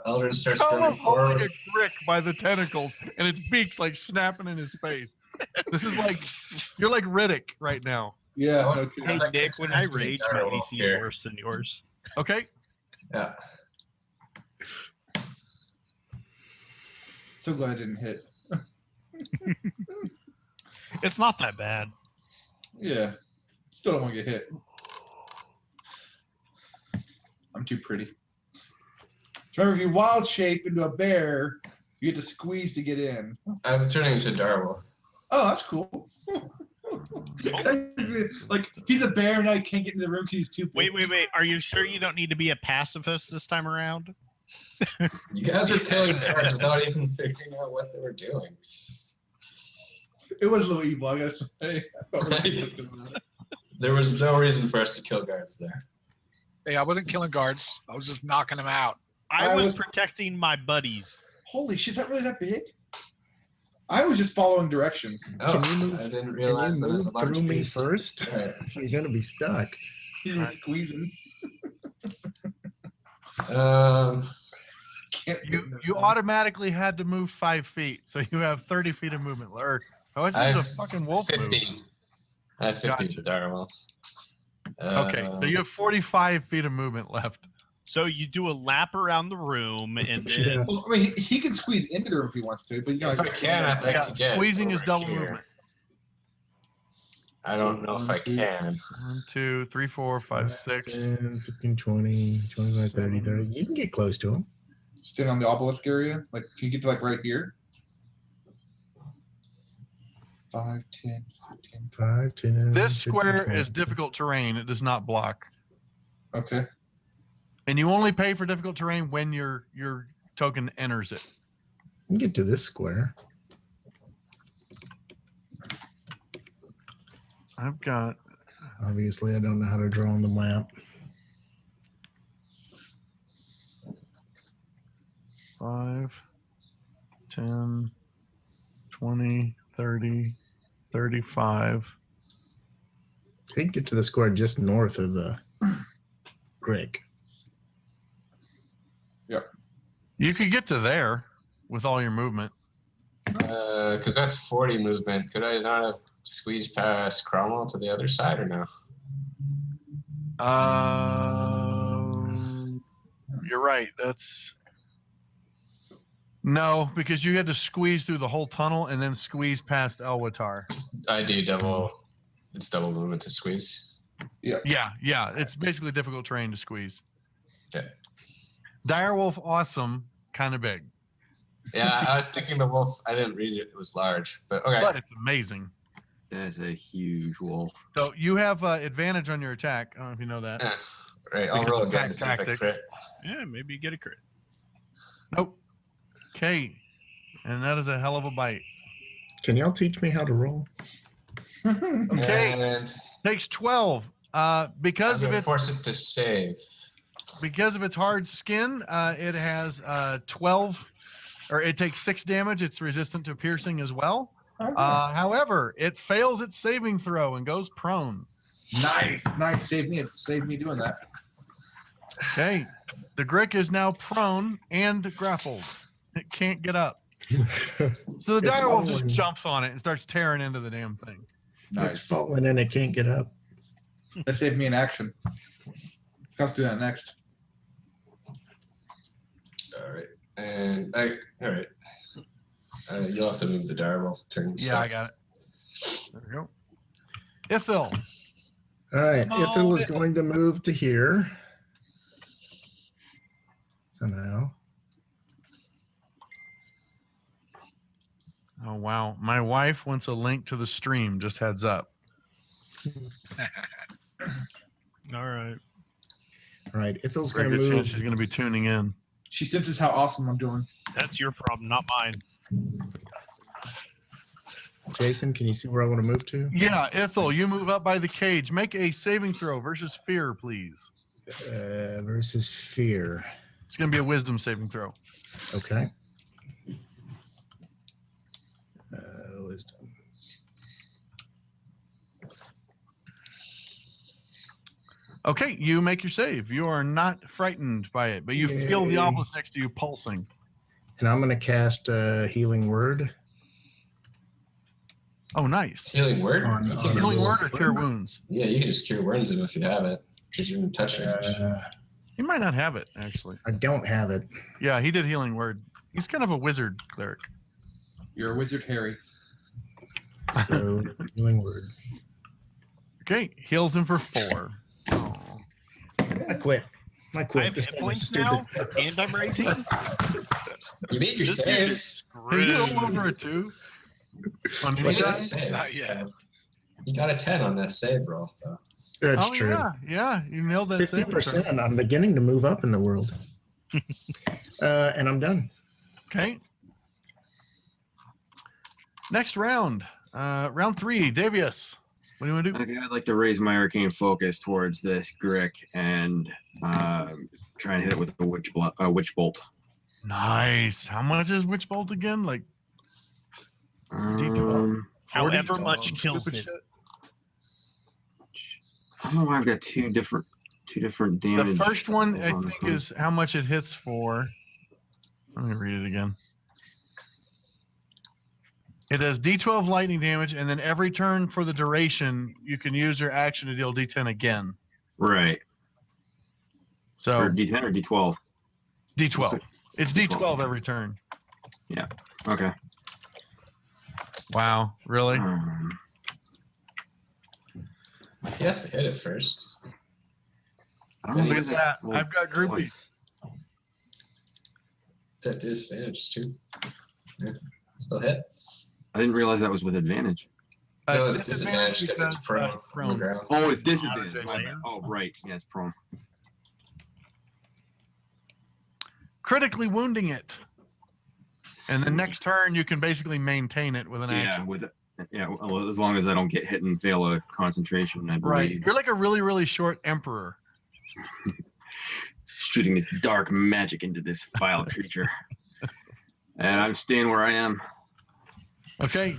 Eldrin starts holding running forward. a Grick by the tentacles, and its beak's like snapping in his face. This is like you're like Riddick right now. Yeah. Oh, Okay. Hey that Nick, kicks when me I into the rage, dark my hole AC is here. worse than yours. Okay, Yeah. So glad I didn't hit. It's not that bad. Yeah. Still don't want to get hit. I'm too pretty. So remember, if you wild shape into a bear, you get to squeeze to get in. I'm turning into Darwolf. Oh, that's cool. Like, he's a bear now, he can't get in the room because he's too big. Wait. Are you sure you don't need to be a pacifist this time around? You guys are killing guards without even figuring out what they were doing. It was a little evil, I gotta say. I thought we were doing that. There was no reason for us to kill guards there. Hey, I wasn't killing guards. I was just knocking them out. I I was was- protecting my buddies. Holy shit, is that really that big? I was just following directions. Oh, Can you move- I didn't Can realize you that was a move large through me beast. first? All right. He's gonna be stuck. He was squeezing. Can't get in there. you automatically had to move 5 feet, so you have 30 feet of movement. Or how much I is a have fucking wolf move? 50. I have 50 Gotcha. with the Darwolf. Okay, so you have 45 feet of movement left. So you do a lap around the room, and then Yeah. Well, I mean, he can squeeze into the room if he wants to, but you If gotta I can, I'd like Yeah, to get squeezing is over double here. movement. I don't know if I can. 1, 2, 3, 4, 5, 6. 10, 15, 20, 25, 30, 30. You can get close to him. stand on the obelisk area. Like, can you get to like right here? 5, 10, 15. 5, 10. This 15, square 20. is difficult terrain. It does not block. Okay. And you only pay for difficult terrain when your token enters it. You can get to this square. I've got Obviously, I don't know how to draw on the map. 5, 10, 20, 30, 35. You can get to the square just north of the creek. You could get to there with all your movement. Because that's 40 movement. Could I not have squeezed past Cromwell to the other side or no? You're right. That's no, because you had to squeeze through the whole tunnel and then squeeze past Elwatar. I do double. It's double movement to squeeze. Yeah. It's basically difficult terrain to squeeze. Okay. Direwolf, awesome, kind of big, Yeah, I was thinking the wolf. I didn't read it. It was large, but okay. but it's amazing. That's a huge wolf. So you have advantage on your attack. I don't know if you know that. Right, I'll Because roll of again pack to see if I tactics. crit. yeah, maybe you get a crit. Nope. Okay. And that is a hell of a bite. Can y'all teach me how to roll? Okay. And Takes 12. Because I'm of gonna its force it to save. hard skin, it has 12, or it takes 6 damage. It's resistant to piercing as well. However, it fails its saving throw and goes prone. Nice. Save me doing that. Okay. The Grick is now prone and grappled. It can't get up. So the It's direwolf just falling. jumps on it and starts tearing into the damn thing. It's Nice. falling and it can't get up. That saved me an action. Let's do that next. All right, and all right. You'll have to move the direwolf turn. Yeah, I got it. There we go. Ithil. All right, Oh, Ithil is going to move to here. Somehow. Oh, wow. My wife wants a link to the stream. Just heads up. All right. All right, Ithil's going Very to good move. chance she's going to be tuning in. She senses how awesome I'm doing. That's your problem, not mine. Jason, can you see where I want to move to? Yeah, Ithil, you move up by the cage. Make a saving throw versus fear, please. Versus fear. It's going to be a wisdom saving throw. Okay. Wisdom. Okay, you make your save. You are not frightened by it, but you feel the Yay. obelisk next to you pulsing. And I'm going to cast a healing word. Oh, nice. Healing word. On- You on can Healing just- word or cure wounds? Yeah, you can just cure wounds if you have it, because you're in touch range. He might not have it, actually. I don't have it. Yeah, he did healing word. He's kind of a wizard cleric. You're a wizard, Harry. So healing word. Okay, heals him for 4. Oh. I quit. I I quit. have This hit game is points stupid. now, and I'm raging. You made your This dude save. is Hey, you screwed. roll over a 2? On You any made die? a save. Not yet. so you got a 10 on that save roll, though. That's Oh, true. yeah, you nailed that saving throw. 50%. I'm beginning to move up in the world. And I'm done. Okay. Next round. Round 3, Davius. What do you want to do? Okay, I'd like to raise my arcane focus towards this Grick and try and hit it with a witch bolt. Nice. How much is Witch Bolt again? Like D12? However 40? much Oh, kills stupid it. shit. I don't know why I've got two different damage. The first one, I on this think, one. is how much it hits for. Let me read it again. It does D12 lightning damage, and then every turn for the duration, you can use your action to deal D10 again. Right. So Or D10 or D12? D12. It's D12. D12 every turn. Okay. Wow, really? He has to hit it first. I don't know Look if at it's that. like- I've got groupies. It's at disadvantage too. Yeah. Still hit. I didn't realize that was with advantage. No, it's disadvantage because it's prone on the prone. ground. Oh, it's disadvantage. Jason. My bad. Oh, right. Yeah, it's prone. Critically wounding it. And the next turn, you can basically maintain it with an Yeah, action. well, as long as I don't get hit and fail a concentration, I Right. believe. You're like a really, really short emperor. Shooting this dark magic into this vile creature. And I'm staying where I am. Okay.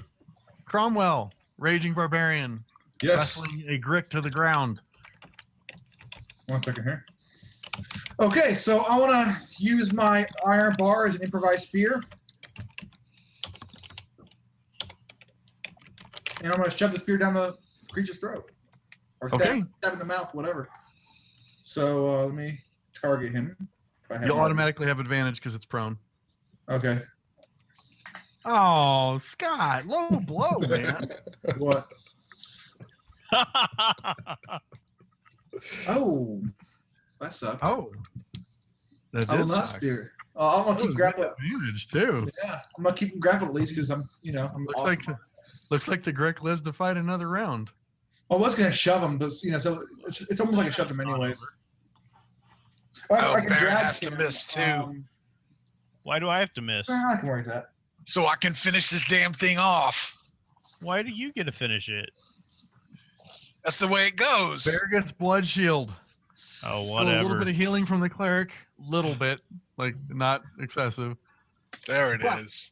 Cromwell, Raging Barbarian, Yes. wrestling a Grick to the ground. 1 second here. Okay, so I want to use my iron bar as an improvised spear. And I'm going to shove the spear down the creature's throat. Or stab, Okay. stab in the mouth, whatever. So let me target him. If I have You'll my- automatically have advantage because it's prone. Okay. Oh, Scott, low blow, man. What? Oh, that sucked. Oh. That I will did not suck. spear. I'm going That to keep was grappling. advantage, too. Yeah, I'm going to keep him grappled at least because I'm Looks awesome. like the Grick lives to fight another round. I was gonna shove him, but so it's almost like I shoved him anyways. Well, Oh, I can Baron drag has to him, miss, too. Why do I have to miss? I can worry with that. So I can finish this damn thing off. Why do you get to finish it? That's the way it goes. Bear gets blood shield. Oh, A little whatever. bit of healing from the cleric. Little bit. Like, not excessive. There it What? is.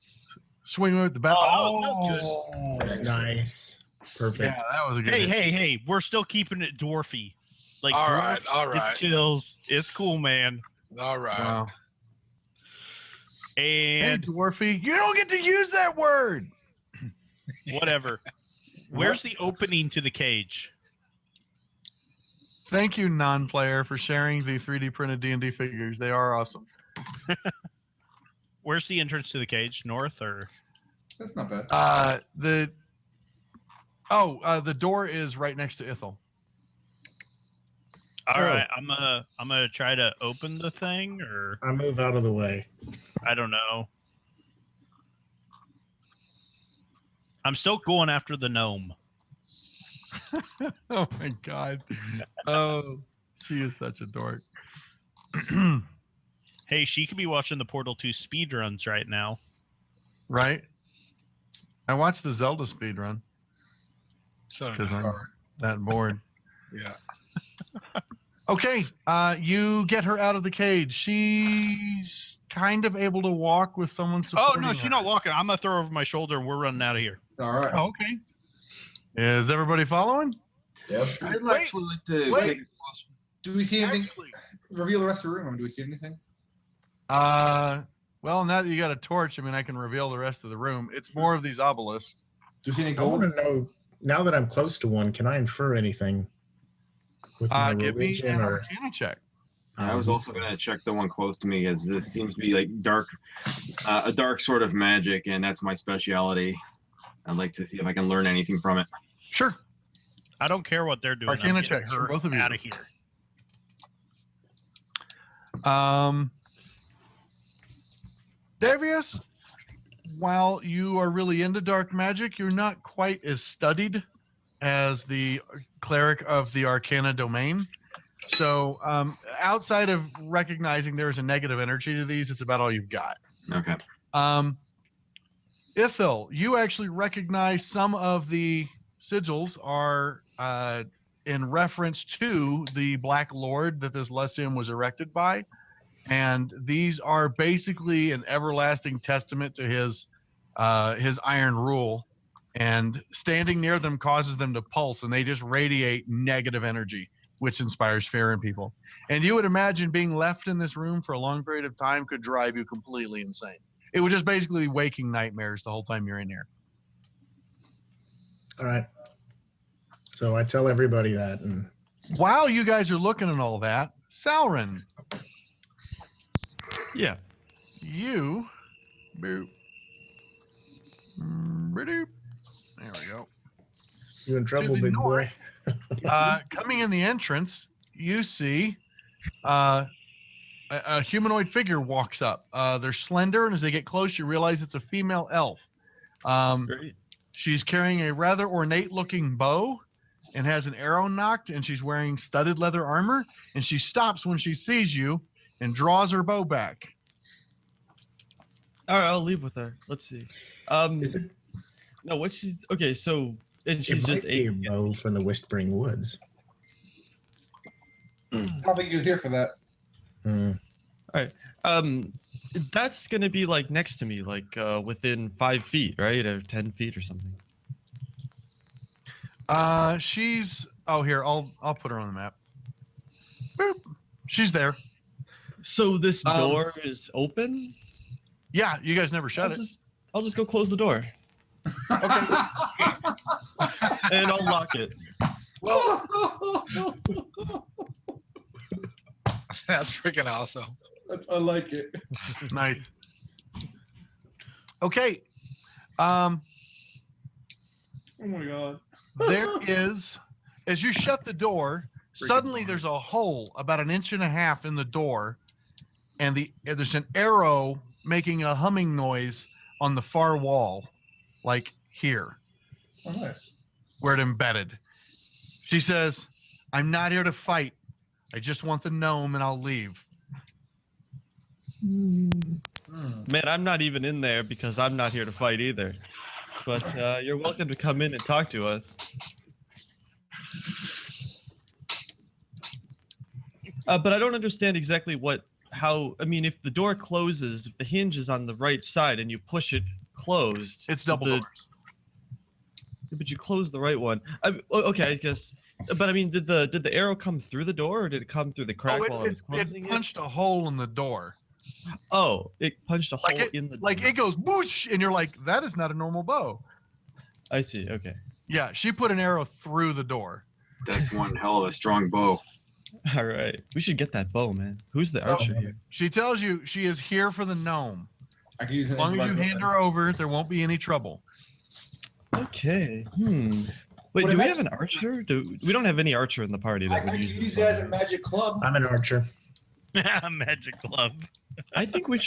Swing with the bat. Oh, Oh, Nice. Perfect. yeah, that was a good Hey, hit. hey! We're still keeping it dwarfy. Like All dwarf right, all gets right. kills. It's cool, man. All right. Wow. Hey, And Dwarfy, you don't get to use that word. whatever. Where's the opening to the cage? Thank you, non-player, for sharing the 3D printed D&D figures. They are awesome. Where's the entrance to the cage? North or? That's not bad. The door is right next to Ithel. All Oh. right, I'm gonna try to open the thing, or I move out of the way. I don't know. I'm still going after the gnome. Oh my god. Oh, she is such a dork. Hey, she could be watching the Portal 2 speedruns right now. Right? I watched the Zelda speedrun So because I'm that bored. yeah. Okay, you get her out of the cage. She's kind of able to walk with someone Oh supporting no, her. she's not walking. I'm gonna throw her over my shoulder, and we're running out of here. All right. Oh, okay. Is everybody following? Yep. I'd Wait, actually like to wait. take a closer- Do we see anything? Actually, Reveal the rest of the room. Do we see anything? well, now that you got a torch, I mean, I can reveal the rest of the room. It's more of these obelisks. Do we see any I want gold? to know, now that I'm close to one, can I infer anything? With my Give me religion an or Arcana check. I was also going to check the one close to me, as this seems to be like dark, a dark sort of magic, and that's my specialty. I'd like to see if I can learn anything from it. Sure. I don't care what they're doing. I'm Arcana getting checks her for both of you. out of here. Davius, while you are really into dark magic, you're not quite as studied as the cleric of the Arcana domain. So, outside of recognizing there's a negative energy to these, it's about all you've got. Okay. Ithil, you actually recognize some of the sigils are in reference to the Black Lord that this Lessium was erected by. And these are basically an everlasting testament to his iron rule. And standing near them causes them to pulse, and they just radiate negative energy, which inspires fear in people. And you would imagine being left in this room for a long period of time could drive you completely insane. It would just basically be waking nightmares the whole time you're in here. all right. So I tell everybody that, and While you guys are looking at all that, Sauron, Yeah. You, boop, boop. There we go. You in trouble, the big boy? Coming in the entrance, you see a humanoid figure walks up. They're slender, and as they get close, you realize it's a female elf. Great. She's carrying a rather ornate-looking bow and has an arrow nocked, and she's wearing studded leather armor. And she stops when she sees you and draws her bow back. All right, I'll leave with her. Let's see. Is it? No, what she's okay. So and she's It might just be a a bow from the Whispering Woods. I don't think he was here for that. That's gonna be like next to me, like within 5 feet, right, or 10 feet or something. She's here. I'll put her on the map. Boop. She's there. So this door is open. Yeah, you guys never shut it. I'll just go close the door. Okay. And I'll lock it. Well, That's freaking awesome. I like it. nice. Okay. Oh my god. There is, as you shut the door, suddenly there's a hole about 1.5 inches in the door, and there's an arrow making a humming noise on the far wall, like here, Oh, nice. where it embedded. She says, "I'm not here to fight. I just want the gnome, and I'll leave." Man, I'm not even in there because I'm not here to fight either. But you're welcome to come in and talk to us. But I don't understand exactly how. I mean, if the door closes, if the hinge is on the right side and you push it closed, It's double doors. But you close the right one. Okay, I guess. But I mean, did the arrow come through the door, or did it come through the crack while I was closing it punched a hole in the door. Oh, it punched a Like hole in the door. Like it goes boosh, and you're like, that is not a normal bow. I see. Okay. Yeah, she put an arrow through the door. That's one hell of a strong bow. All right. We should get that bow, man. Who's the Oh. archer here? She tells you she is here for the gnome. I can use it. As long as you hand her over, there won't be any trouble. Okay. Wait, What do we about- have an archer? We don't have any archer in the party I that can would use use it as a magic club. I'm an archer. Magic club. I think we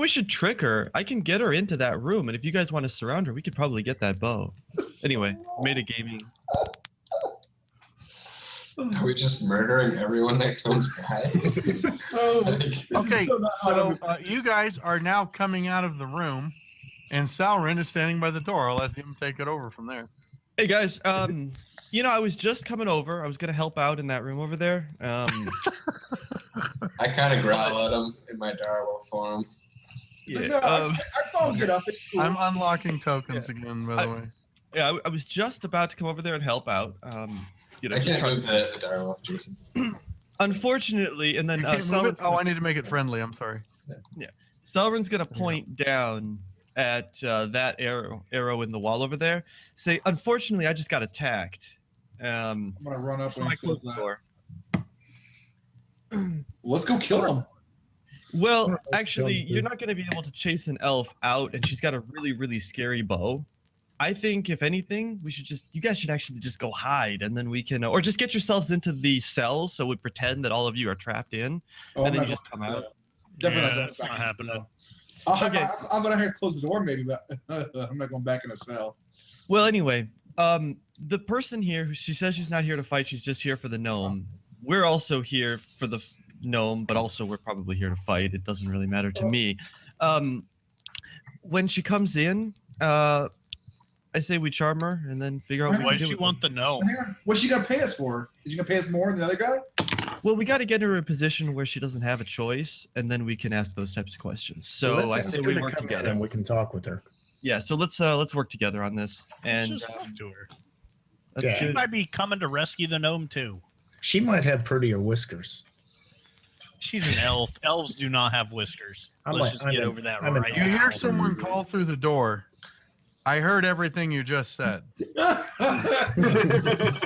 should trick her. I can get her into that room, and if you guys want to surround her, we could probably get that bow. Anyway, metagaming. Are we just murdering everyone that comes by? Okay, so not how so you guys are now coming out of the room, and Sauron is standing by the door. I'll let him take it over from there. Hey guys, I was just coming over. I was gonna help out in that room over there. I kind of growl at him in my direwolf form. Yeah. No, I saw him get up. It's cool. I'm unlocking tokens again, by the way. Yeah, I was just about to come over there and help out. I Just can't trust move me. the direwolf, Jason. Unfortunately, and then You can't move it? Sauron's Oh, I need to make it friendly. I'm sorry. Sauron's gonna point down at that arrow in the wall over there. Say, unfortunately, I just got attacked. I'm gonna run up So and I say closed the that. door. Let's go kill him. Well, Sure, actually, sounds you're good. not going to be able to chase an elf out, and she's got a really, really scary bow. I think, if anything, you guys should actually just go hide, and then we can, or just get yourselves into the cells, so we pretend that all of you are trapped in, Oh, and then I'm you not just come going out. to- Definitely Yeah, not that's going not back happening. Okay. I'll go down here and close the door, maybe, but I'm not going back in a cell. Well, anyway, the person here, she says she's not here to fight, she's just here for the gnome. We're also here for the gnome, but also we're probably here to fight. It doesn't really matter to me. When she comes in, I say we charm her and then figure out what Why we does do she with want the gnome? Hang on. What's she gonna pay us for? Is she gonna pay us more than the other guy? her. Well, we got to get her in a position where she doesn't have a choice, and then we can ask those types of questions. So Let's I ask say her we to work come in together. and we can talk with her. Yeah, so let's work together on this. And Just talk to her. that's Yeah. She good. might be coming to rescue the gnome too. She might have prettier whiskers. She's an elf. Elves do not have whiskers. I'm Let's like- just I'm get an- over that I'm an right You now. hear someone call through the door. I heard everything you just said.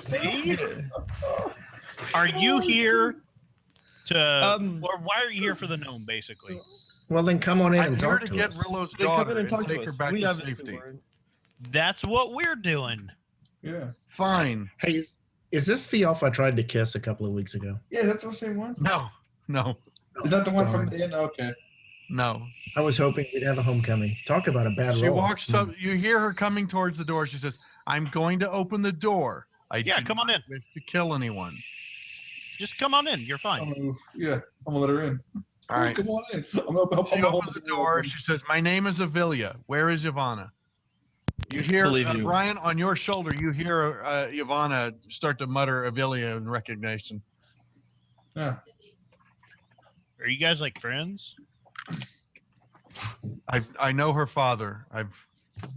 See? Are you here to, Um, or why are you here for the gnome, basically? Well, then come on in I'm and here talk to to get us. Rillo's Then come daughter in and and talk take to her us. back We to obviously safety. weren't. That's what we're doing. Yeah. Fine. Hey, is this the elf I tried to kiss a couple of weeks ago? Yeah, that's the same one. No. Is that the one from Darn. the end? Okay. No. I was hoping we'd have a homecoming. Talk about a bad She roll. walks up. You hear her coming towards the door. She says, "I'm going to open the door. I Yeah, do come on not in. wish to kill anyone." Just come on in. You're I'm fine. gonna move. Yeah, I'm gonna let her in. All right. Come on in. I'm gonna She opens the door. She says, "My name is Avilia. Where is Ivana?" You hear Believe you. Brian on your shoulder. You hear Ivana start to mutter Avilia in recognition. Yeah. Are you guys like friends? I know her father. I've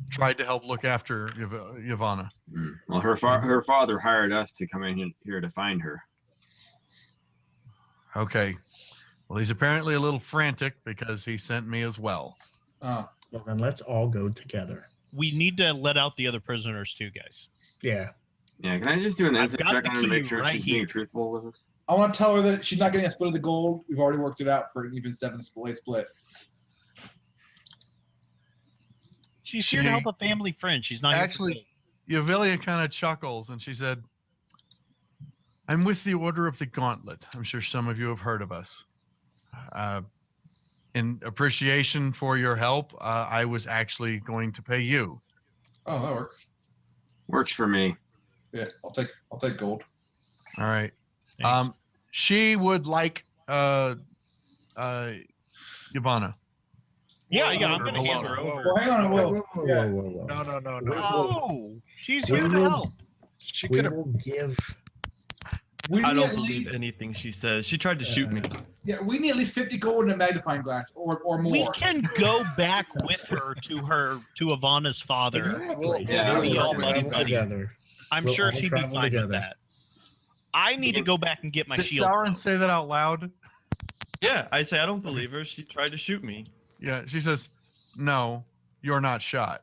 tried to help look after Ivana. Well, her father hired us to come in here to find her. Okay. Well, he's apparently a little frantic because he sent me as well. Oh. Well, then let's all go together. We need to let out the other prisoners too, guys. Yeah. Yeah, can I just do an I've insight got check the on her to make key sure right she's here. being truthful with us? I want to tell her that she's not getting a split of the gold. We've already worked it out for an even 7 split. She's here to help a family friend. She's not Actually, Yavilia kind of chuckles and she said, "I'm with the Order of the Gauntlet. I'm sure some of you have heard of us. In appreciation for your help, I was actually going to pay you." Oh, that works. Works for me. Yeah, I'll take gold. All right. Thanks. She would like Ivana. Yeah, Or I'm gonna hand her Bologna. over. Well, hang on, Whoa, whoa. whoa, whoa, Yeah. whoa, whoa, whoa. No. Oh, she's We here to will- help. She We could have. will give. We I need don't at believe least, anything she says. She tried to shoot me. Yeah, we need at least 50 gold in a magnifying glass or more. We can go back with her to Ivana's father. Exactly. Yeah, We'll we all travel buddy-buddy. together. I'm We'll sure all she'd be travel fine with together. that. I need to go back and get my Did shield. Sauron say that out loud? Yeah, I say I don't believe her. She tried to shoot me. Yeah, she says, "No, you're not shot."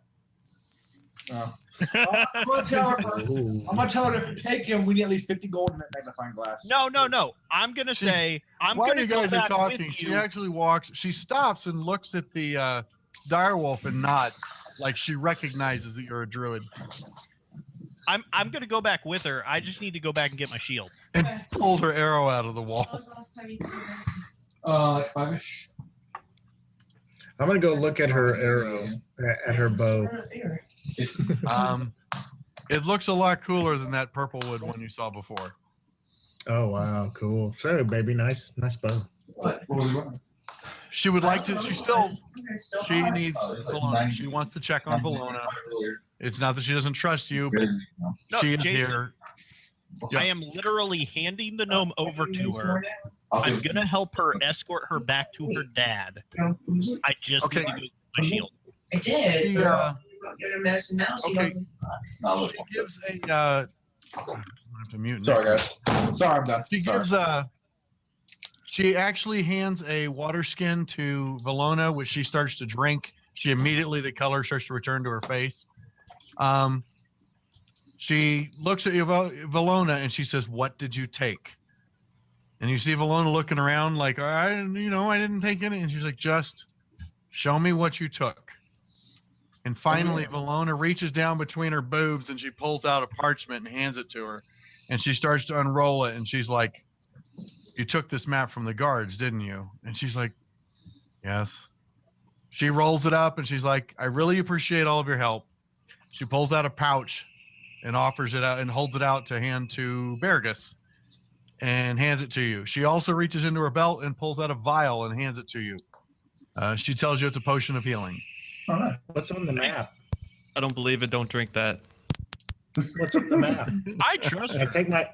Oh. I'm gonna tell her. Ooh. I'm gonna tell her if we take him, we need at least 50 gold in that magnifying glass. No. I'm gonna She- say I'm While gonna you go guys are back talking, with she you. actually walks. She stops and looks at the direwolf and nods, like she recognizes that you're a druid, I'm gonna go back with her. I just need to go back and get my shield. and pulls her arrow out of the wall. Like 5-ish. I'm gonna go look at her arrow, at her bow. It looks a lot cooler than that purple wood one you saw before. Oh wow, cool. So, baby, nice bow. What was it? She would like to. She needs Valona. She wants to check on Valona. It's not that she doesn't trust you, but No, she is Jason, here. I am literally handing the gnome over to her. I'm gonna help her escort her back to her dad. I just Okay. need to get my shield. I did. She, but give her medicine now. So okay. you She gives a. I have to mute. Sorry, guys. Sorry, I'm done. She Sorry. gives she actually hands a water skin to Valona, which she starts to drink. She immediately, the color starts to return to her face. She looks at Valona and she says, "What did you take?" And you see Valona looking around like, I didn't take any. And she's like, "Just show me what you took." And finally, Valona reaches down between her boobs and she pulls out a parchment and hands it to her. And she starts to unroll it. And she's like, "You took this map from the guards, didn't you?" And she's like, "Yes." She rolls it up and she's like, "I really appreciate all of your help." She pulls out a pouch and offers it out and holds it out to hand to Bergus and hands it to you. She also reaches into her belt and pulls out a vial and hands it to you. She tells you it's a potion of healing. All right. What's on the map? I don't believe it. Don't drink that. What's on the map? I trust I her. take my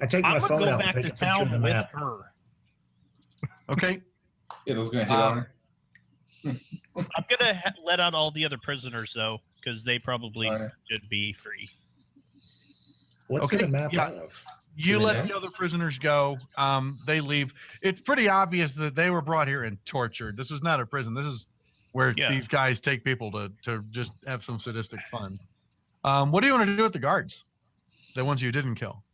I'm phone gonna go out back and to take a picture of the town with map. her. Okay. Yeah, those gonna hit on her. I'm gonna let out all the other prisoners though, because they probably Oh, yeah. should be free. What's Okay, in the map yeah. out of? You Do they let know? the other prisoners go. They leave. It's pretty obvious that they were brought here and tortured. This was not a prison. This is where Yeah. these guys take people to just have some sadistic fun. What do you want to do with the guards? The ones you didn't kill?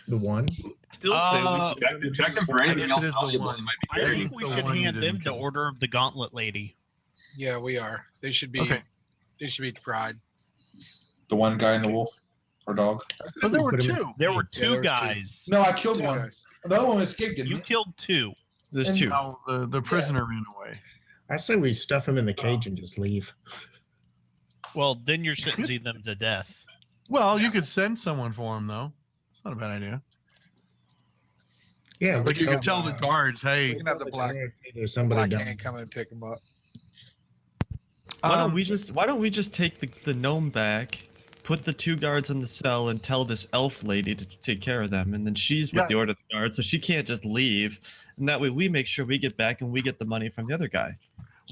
The one? Still say we Check them for I anything guess else it is the valuable one. they might be I carrying. think we The should one you hand them didn't the kill. Order of the Gauntlet lady. Yeah, we are. They should be. Okay. They should be the bride. The one guy and the wolf or dog. But there were Put him in- two. There were Yeah, two there were two. guys. No, I killed Two one. guys. The other one escaped, didn't You he? killed two. there's And- two. No, the prisoner ran away. I say we stuff him in the cage and just leave. Well, then you're sentencing them to death. Well, you could send someone for him, though. It's not a bad idea. Yeah, Like you can could tell the guards, We hey, can have the black There's somebody black down. hand come and pick him up. Why don't um, we just take the gnome back, put the 2 guards in the cell, and tell this elf lady to take care of them, and then she's with Yeah. the Order of the Guard, so she can't just leave. And that way, we make sure we get back and we get the money from the other guy.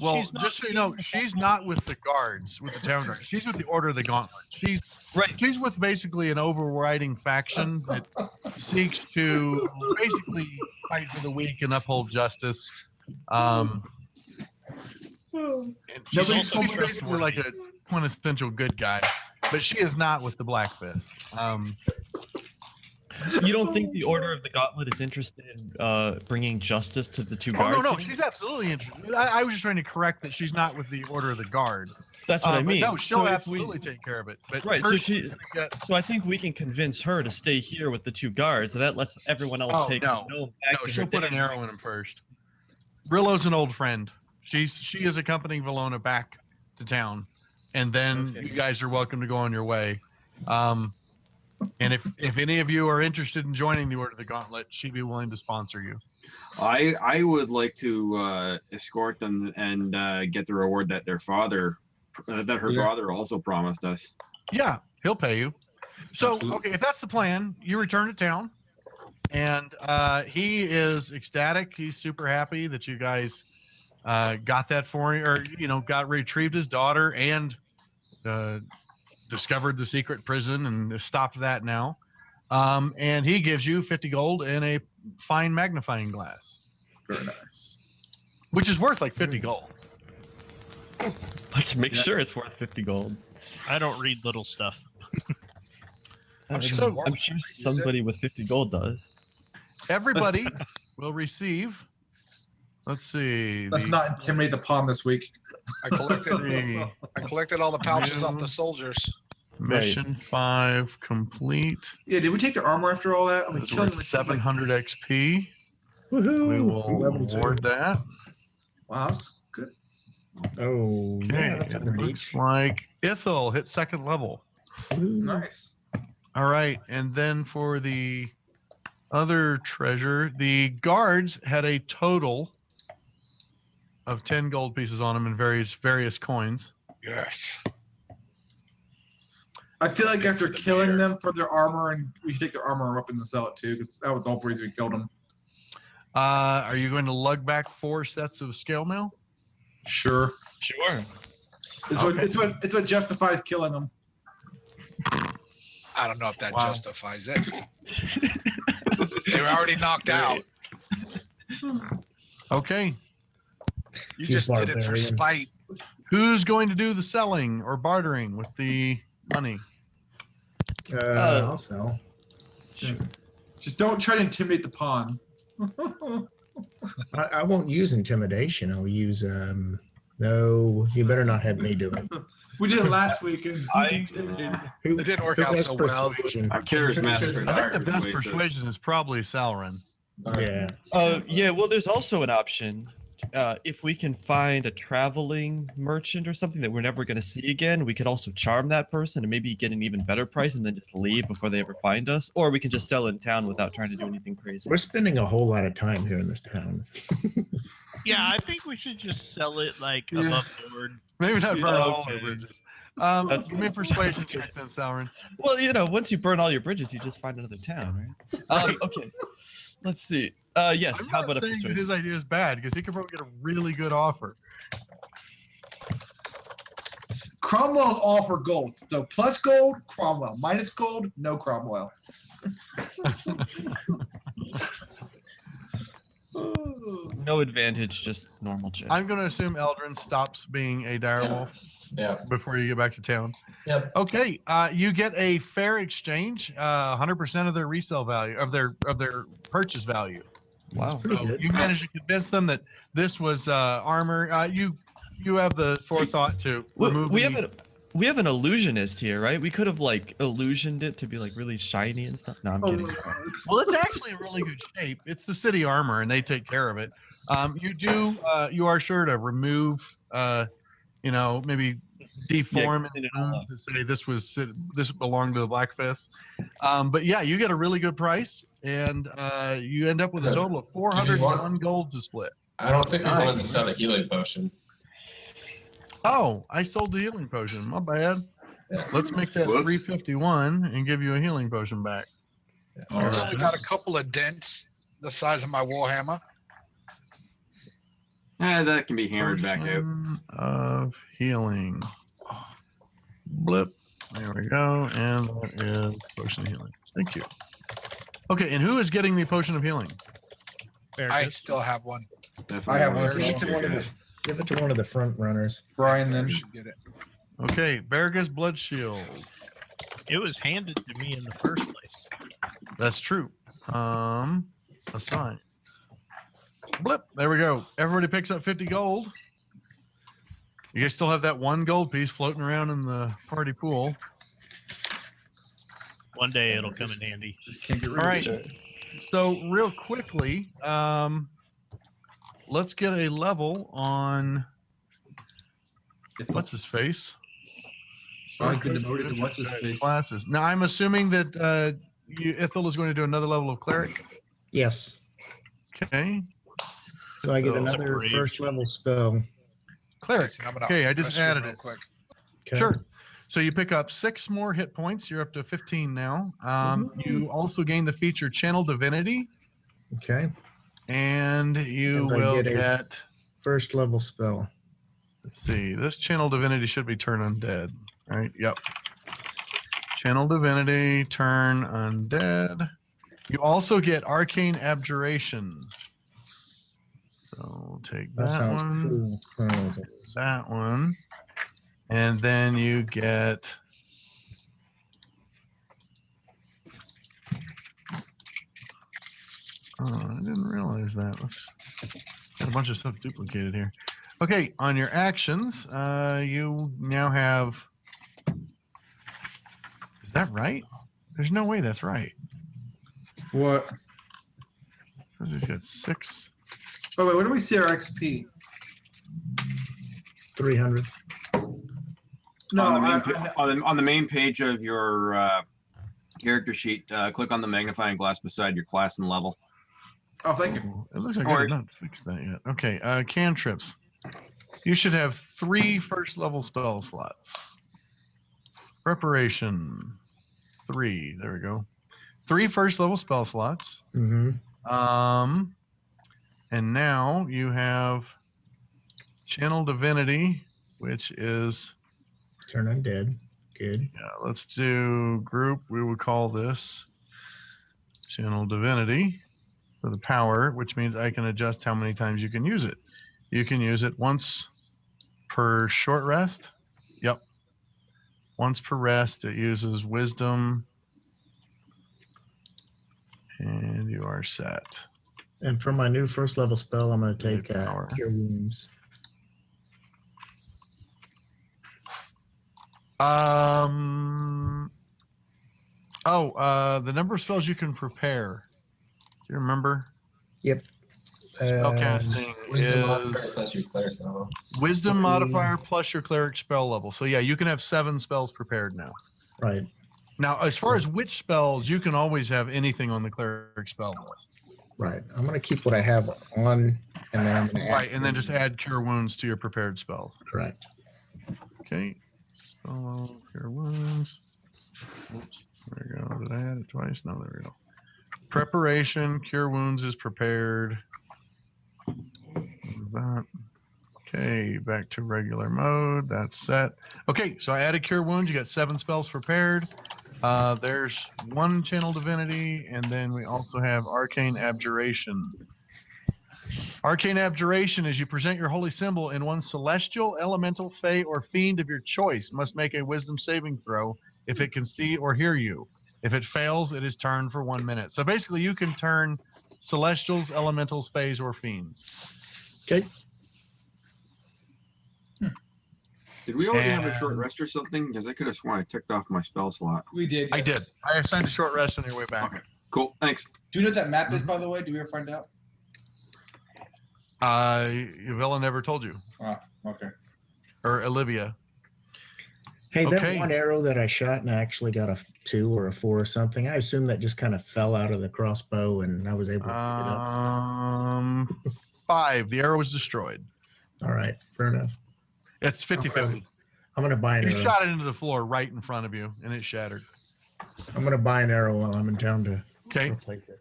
well, She's not just so you know, stealing the she's not with the guards, with the town guards. She's with the Order of the Gauntlet. She's Right. She's with basically an overriding faction that seeks to basically fight for the weak and uphold justice. And she's, Nobody's told she's me basically like a quintessential good guy, but she is not with the Black Fist. You don't think the Order of the Gauntlet is interested in bringing justice to the 2 Oh, guards? no, here? she's absolutely interested. I was just trying to correct that she's not with the Order of the Guard. That's what I But mean. no, she'll so if absolutely take care of it. But Right, so first she- she's gonna get- So I think we can convince her to stay here with the 2 guards, so that lets everyone else Oh, take no. the gnome back No, to she'll her put an den. arrow in him first. Brillo's an old friend. She is accompanying Valona back to town, and then Okay. you guys are welcome to go on your way. And if any of you are interested in joining the Order of the Gauntlet, she'd be willing to sponsor you. I would like to escort them and get the reward that their father, that her Yeah. father also promised us. Yeah, he'll pay you. So Absolutely. okay, if that's the plan, you return to town, and he is ecstatic. He's super happy that you guys got that for him, or got retrieved his daughter and discovered the secret prison and stopped that now. And he gives you 50 gold and a fine magnifying glass, Very nice. which is worth like 50 gold. Let's make Yeah. sure it's worth 50 gold. I don't read little stuff. I'm So- sure, I'm sure somebody with 50 gold does. Everybody will receive. Let's see. Let's not intimidate the pawn this week. I collected. the I collected all the pouches off the soldiers. mission 5 complete. Yeah, did we take the armor after all that? I mean, It's killing worth them is 700 XP. Woohoo! We will Level 2. award that. Wow, that's good. Oh, Okay, yeah, that's it under looks each. like Ithil hit 2nd level. Woohoo. Nice. All right, and then for the other treasure, the guards had a total of 10 gold pieces on them in various coins. Yes. I feel like after killing them for their armor, and we should take their armor and weapons and sell it too, because that was the whole reason we killed them. Are you going to lug back 4 sets of scale mail? Sure. Sure. It's what justifies killing them. I don't know if that Wow. justifies it. They were already knocked out. Okay, You You just did it for barbarian. spite. who's going to do the selling or bartering with the money? I'll sell. Just don't try to intimidate the pawn. I won't use intimidation. I'll use no. You better not have me do it. We did it last week, and I- Who, It didn't work who out has so well. persuasion? I'm charismatic. I think the best persuasion is probably Salrin. Yeah. Yeah, well, there's also an option. If we can find a traveling merchant or something that we're never going to see again, we could also charm that person and maybe get an even better price and then just leave before they ever find us. Or we can just sell in town without trying to do anything crazy. We're spending a whole lot of time here in this town. Yeah, I think we should just sell it like Yeah. above board. Maybe not burn all okay. the bridges. That's- Give me a persuasion check then, Salrin. Well, once you burn all your bridges, you just find another town, right? Okay. Let's see. Yes, I'm how not about a saying that persuasion? his idea is bad because he could probably get a really good offer. Cromwell's all for gold. So plus gold, Cromwell. Minus gold, no Cromwell. No advantage, just normal check. I'm going to assume Eldrin stops being a direwolf Yeah. before you get back to town. Yep. Okay, you get a fair exchange, 100% of their resale value of their purchase value. That's Wow. pretty So good. you managed to convince them that this was armor. You have the forethought to remove. We have an illusionist here, right? We could have like illusioned it to be like really shiny and stuff. No, I'm kidding. Well, it's actually in really good shape. It's the city armor, and they take care of it. You are sure to remove, maybe deform Yeah, clean it it all up. to say this belonged to the Blackfist. But yeah, you get a really good price, and you end up with a total of 401 gold to split. I don't think we Nice. wanted to sell a healing potion. Oh, I sold the healing potion. My bad. Yeah. Let's make that Whoops. 351 and give you a healing potion back. All It's right. only got a couple of dents the size of my warhammer. That can be hammered back out. Potion of healing. Blip. There we go. And that is potion of healing. Thank you. Okay, and who is getting the potion of healing? I still have one. I have one. Give it to one of the, give it to one of the front runners. Brian, then. Should get it. Okay, Berga's blood shield. It was handed to me in the first place. That's true. Assign. Blip. There we go. Everybody picks up 50 gold. You guys still have that 1 gold piece floating around in the party pool. One day it'll come in handy. Can't get rid All of right. it. So real quickly, let's get a level on what's his face. Brian's been demoted to what's his face. Classes. Now I'm assuming that Ithil is going to do another level of cleric. Yes. Okay. So I get So- another first level spell. Cleric. I'm gonna Okay, I just question added real it. quick. Okay. Sure. So you pick up 6 more hit points. You're up to 15 now. You also gain the feature Channel Divinity, Okay. and you And I will get a- get. First level spell. Let's see. This Channel Divinity should be Turn Undead, right? Yep. Channel Divinity, Turn Undead. You also get Arcane Abjuration. So we'll take That that sounds one, cool. Oh, okay. that one, and then you get. Oh, I didn't realize that. Let's got a bunch of stuff duplicated here. Okay, on your actions, you now have. Is that right? There's no way that's right. What? Says he's got 6. Oh, wait, where do we see our XP? 300. No, on, the main, I- on the main page of your character sheet, click on the magnifying glass beside your class and level. oh, thank you. Oh, it looks like Don't I worry. did not fix that yet. Okay, cantrips. You should have 3 first level spell slots. Preparation. 3. There we go. 3 first level spell slots. Mm-hmm. And now you have Channel Divinity, which is, Turn undead. Good. yeah, let's do group. We would call this Channel Divinity for the power, which means I can adjust how many times you can use it. You can use it once per short rest. Yep. Once per rest, it uses wisdom. And you are set. And for my new first level spell, I'm going to take Power. Cure Wounds. The number of spells you can prepare. Do you remember? Yep. Spellcasting Wisdom modifier is plus your cleric level. wisdom modifier plus your cleric spell level. So yeah, you can have 7 spells prepared now. Right. Now, as far as which spells, you can always have anything on the cleric spell list. Right. I'm going to keep what I have on, and then I'm going to Right, and then just add cure wounds to your prepared spells. Correct. Okay. Spell cure wounds. Oops. There we go. Did I add it twice? No, there we go. Preparation, cure wounds is prepared. That. Okay, back to regular mode. That's set. Okay, so I added cure wounds. You got 7 spells prepared. There's 1 channel divinity, and then we also have arcane abjuration. Arcane Abjuration, as you present your holy symbol in one celestial, elemental, fey, or fiend of your choice, must make a wisdom saving throw if it can see or hear you. If it fails, it is turned for 1 minute. So basically, you can turn celestials, elementals, fays, or fiends. Okay. Did we already have a short rest or something? Because I could have sworn I ticked off my spell slot. We did. I yes. did. I assigned a short rest on your way back. Okay. Cool. Thanks. Do you know what that map is, by the way? Do we ever find out? Villa never told you. Oh, okay. Or Olivia. Hey, that Okay. one arrow that I shot and I actually got a 2 or a 4 or something. I assume that just kind of fell out of the crossbow and I was able to pick it up. 5. The arrow was destroyed. All right, fair enough. It's 50-50. I'm gonna buy an You arrow. shot it into the floor right in front of you, and it shattered. I'm gonna buy an arrow while I'm in town to Okay. replace it.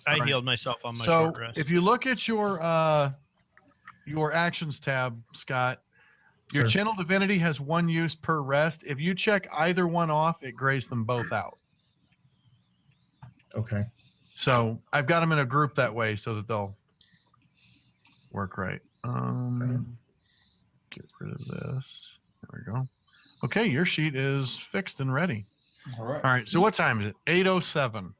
I Alright. healed myself on my So short rest. if you look at your actions tab, Scott, your Sure. channel divinity has 1 use per rest. If you check either one off, it grays them both out. Okay. So I've got them in a group that way so that they'll work right. Get rid of this. There we go. Okay, your sheet is fixed and ready. All right. All right, so what time is it? 8:07.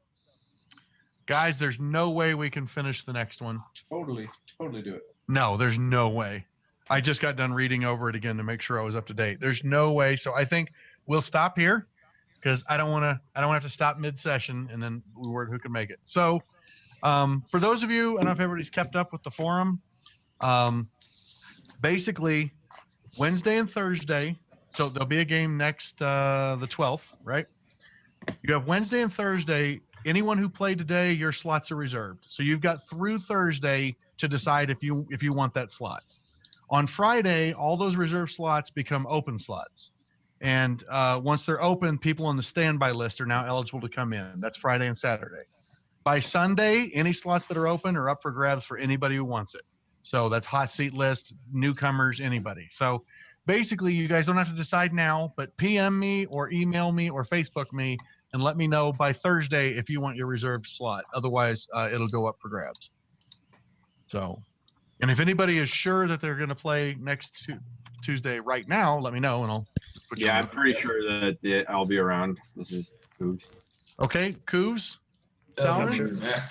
Guys, there's no way we can finish the next one. Totally do it. No, there's no way. I just got done reading over it again to make sure I was up to date. There's no way. So I think we'll stop here because I don't want to have to stop mid-session and then who can make it. So for those of you, I don't know if everybody's kept up with the forum. Basically, Wednesday and Thursday, so there'll be a game next the 12th, right? You have Wednesday and Thursday. Anyone who played today, your slots are reserved. So you've got through Thursday to decide if you want that slot. On Friday, all those reserved slots become open slots. And once they're open, people on the standby list are now eligible to come in. That's Friday and Saturday. By Sunday, any slots that are open are up for grabs for anybody who wants it. So that's hot seat list, newcomers, anybody. So basically, you guys don't have to decide now, but PM me or email me or Facebook me and let me know by Thursday if you want your reserved slot. Otherwise, it'll go up for grabs. So, and if anybody is sure that they're going to play next Tuesday right now, let me know and I'll put you Yeah, on. I'm pretty sure that I'll be around. This is Coos. Okay, Coos? I'm Salary? sure, yeah.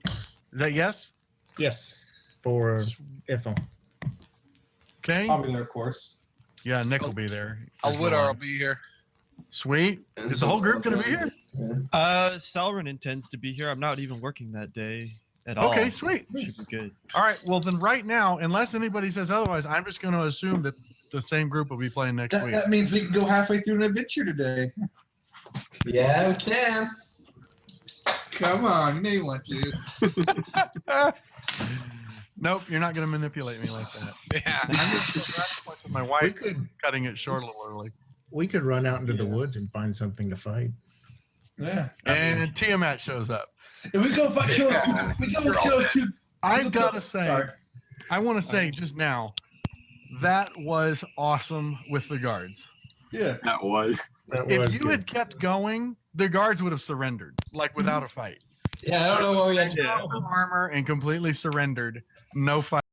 Is that yes? Yes, for Ithel. Okay. I'll be there, of course. Yeah, Nick will be there. I'll be here. Sweet. Is the whole group going to be here? Salrin intends to be here. I'm not even working that day at all. Okay, sweet. Should be good. All right. Well, then right now, unless anybody says otherwise, I'm just going to assume that the same group will be playing next week. That means we can go halfway through an adventure today. Yeah, we can. Come on, you know you want to. Nope, you're not going to manipulate me like that. Yeah. I'm just with my We wife could cutting it short a little early. run out into the woods and find something to fight. Yeah. And Tiamat shows up. If we go fight kills, we go kill two. I've got to say, Sorry. I want to say just now, that was awesome with the guards. Yeah. That was. That If was you good. had kept going, the guards would have surrendered, like without a fight. Yeah, I don't know what we had to do. Armor and completely surrendered. No fight.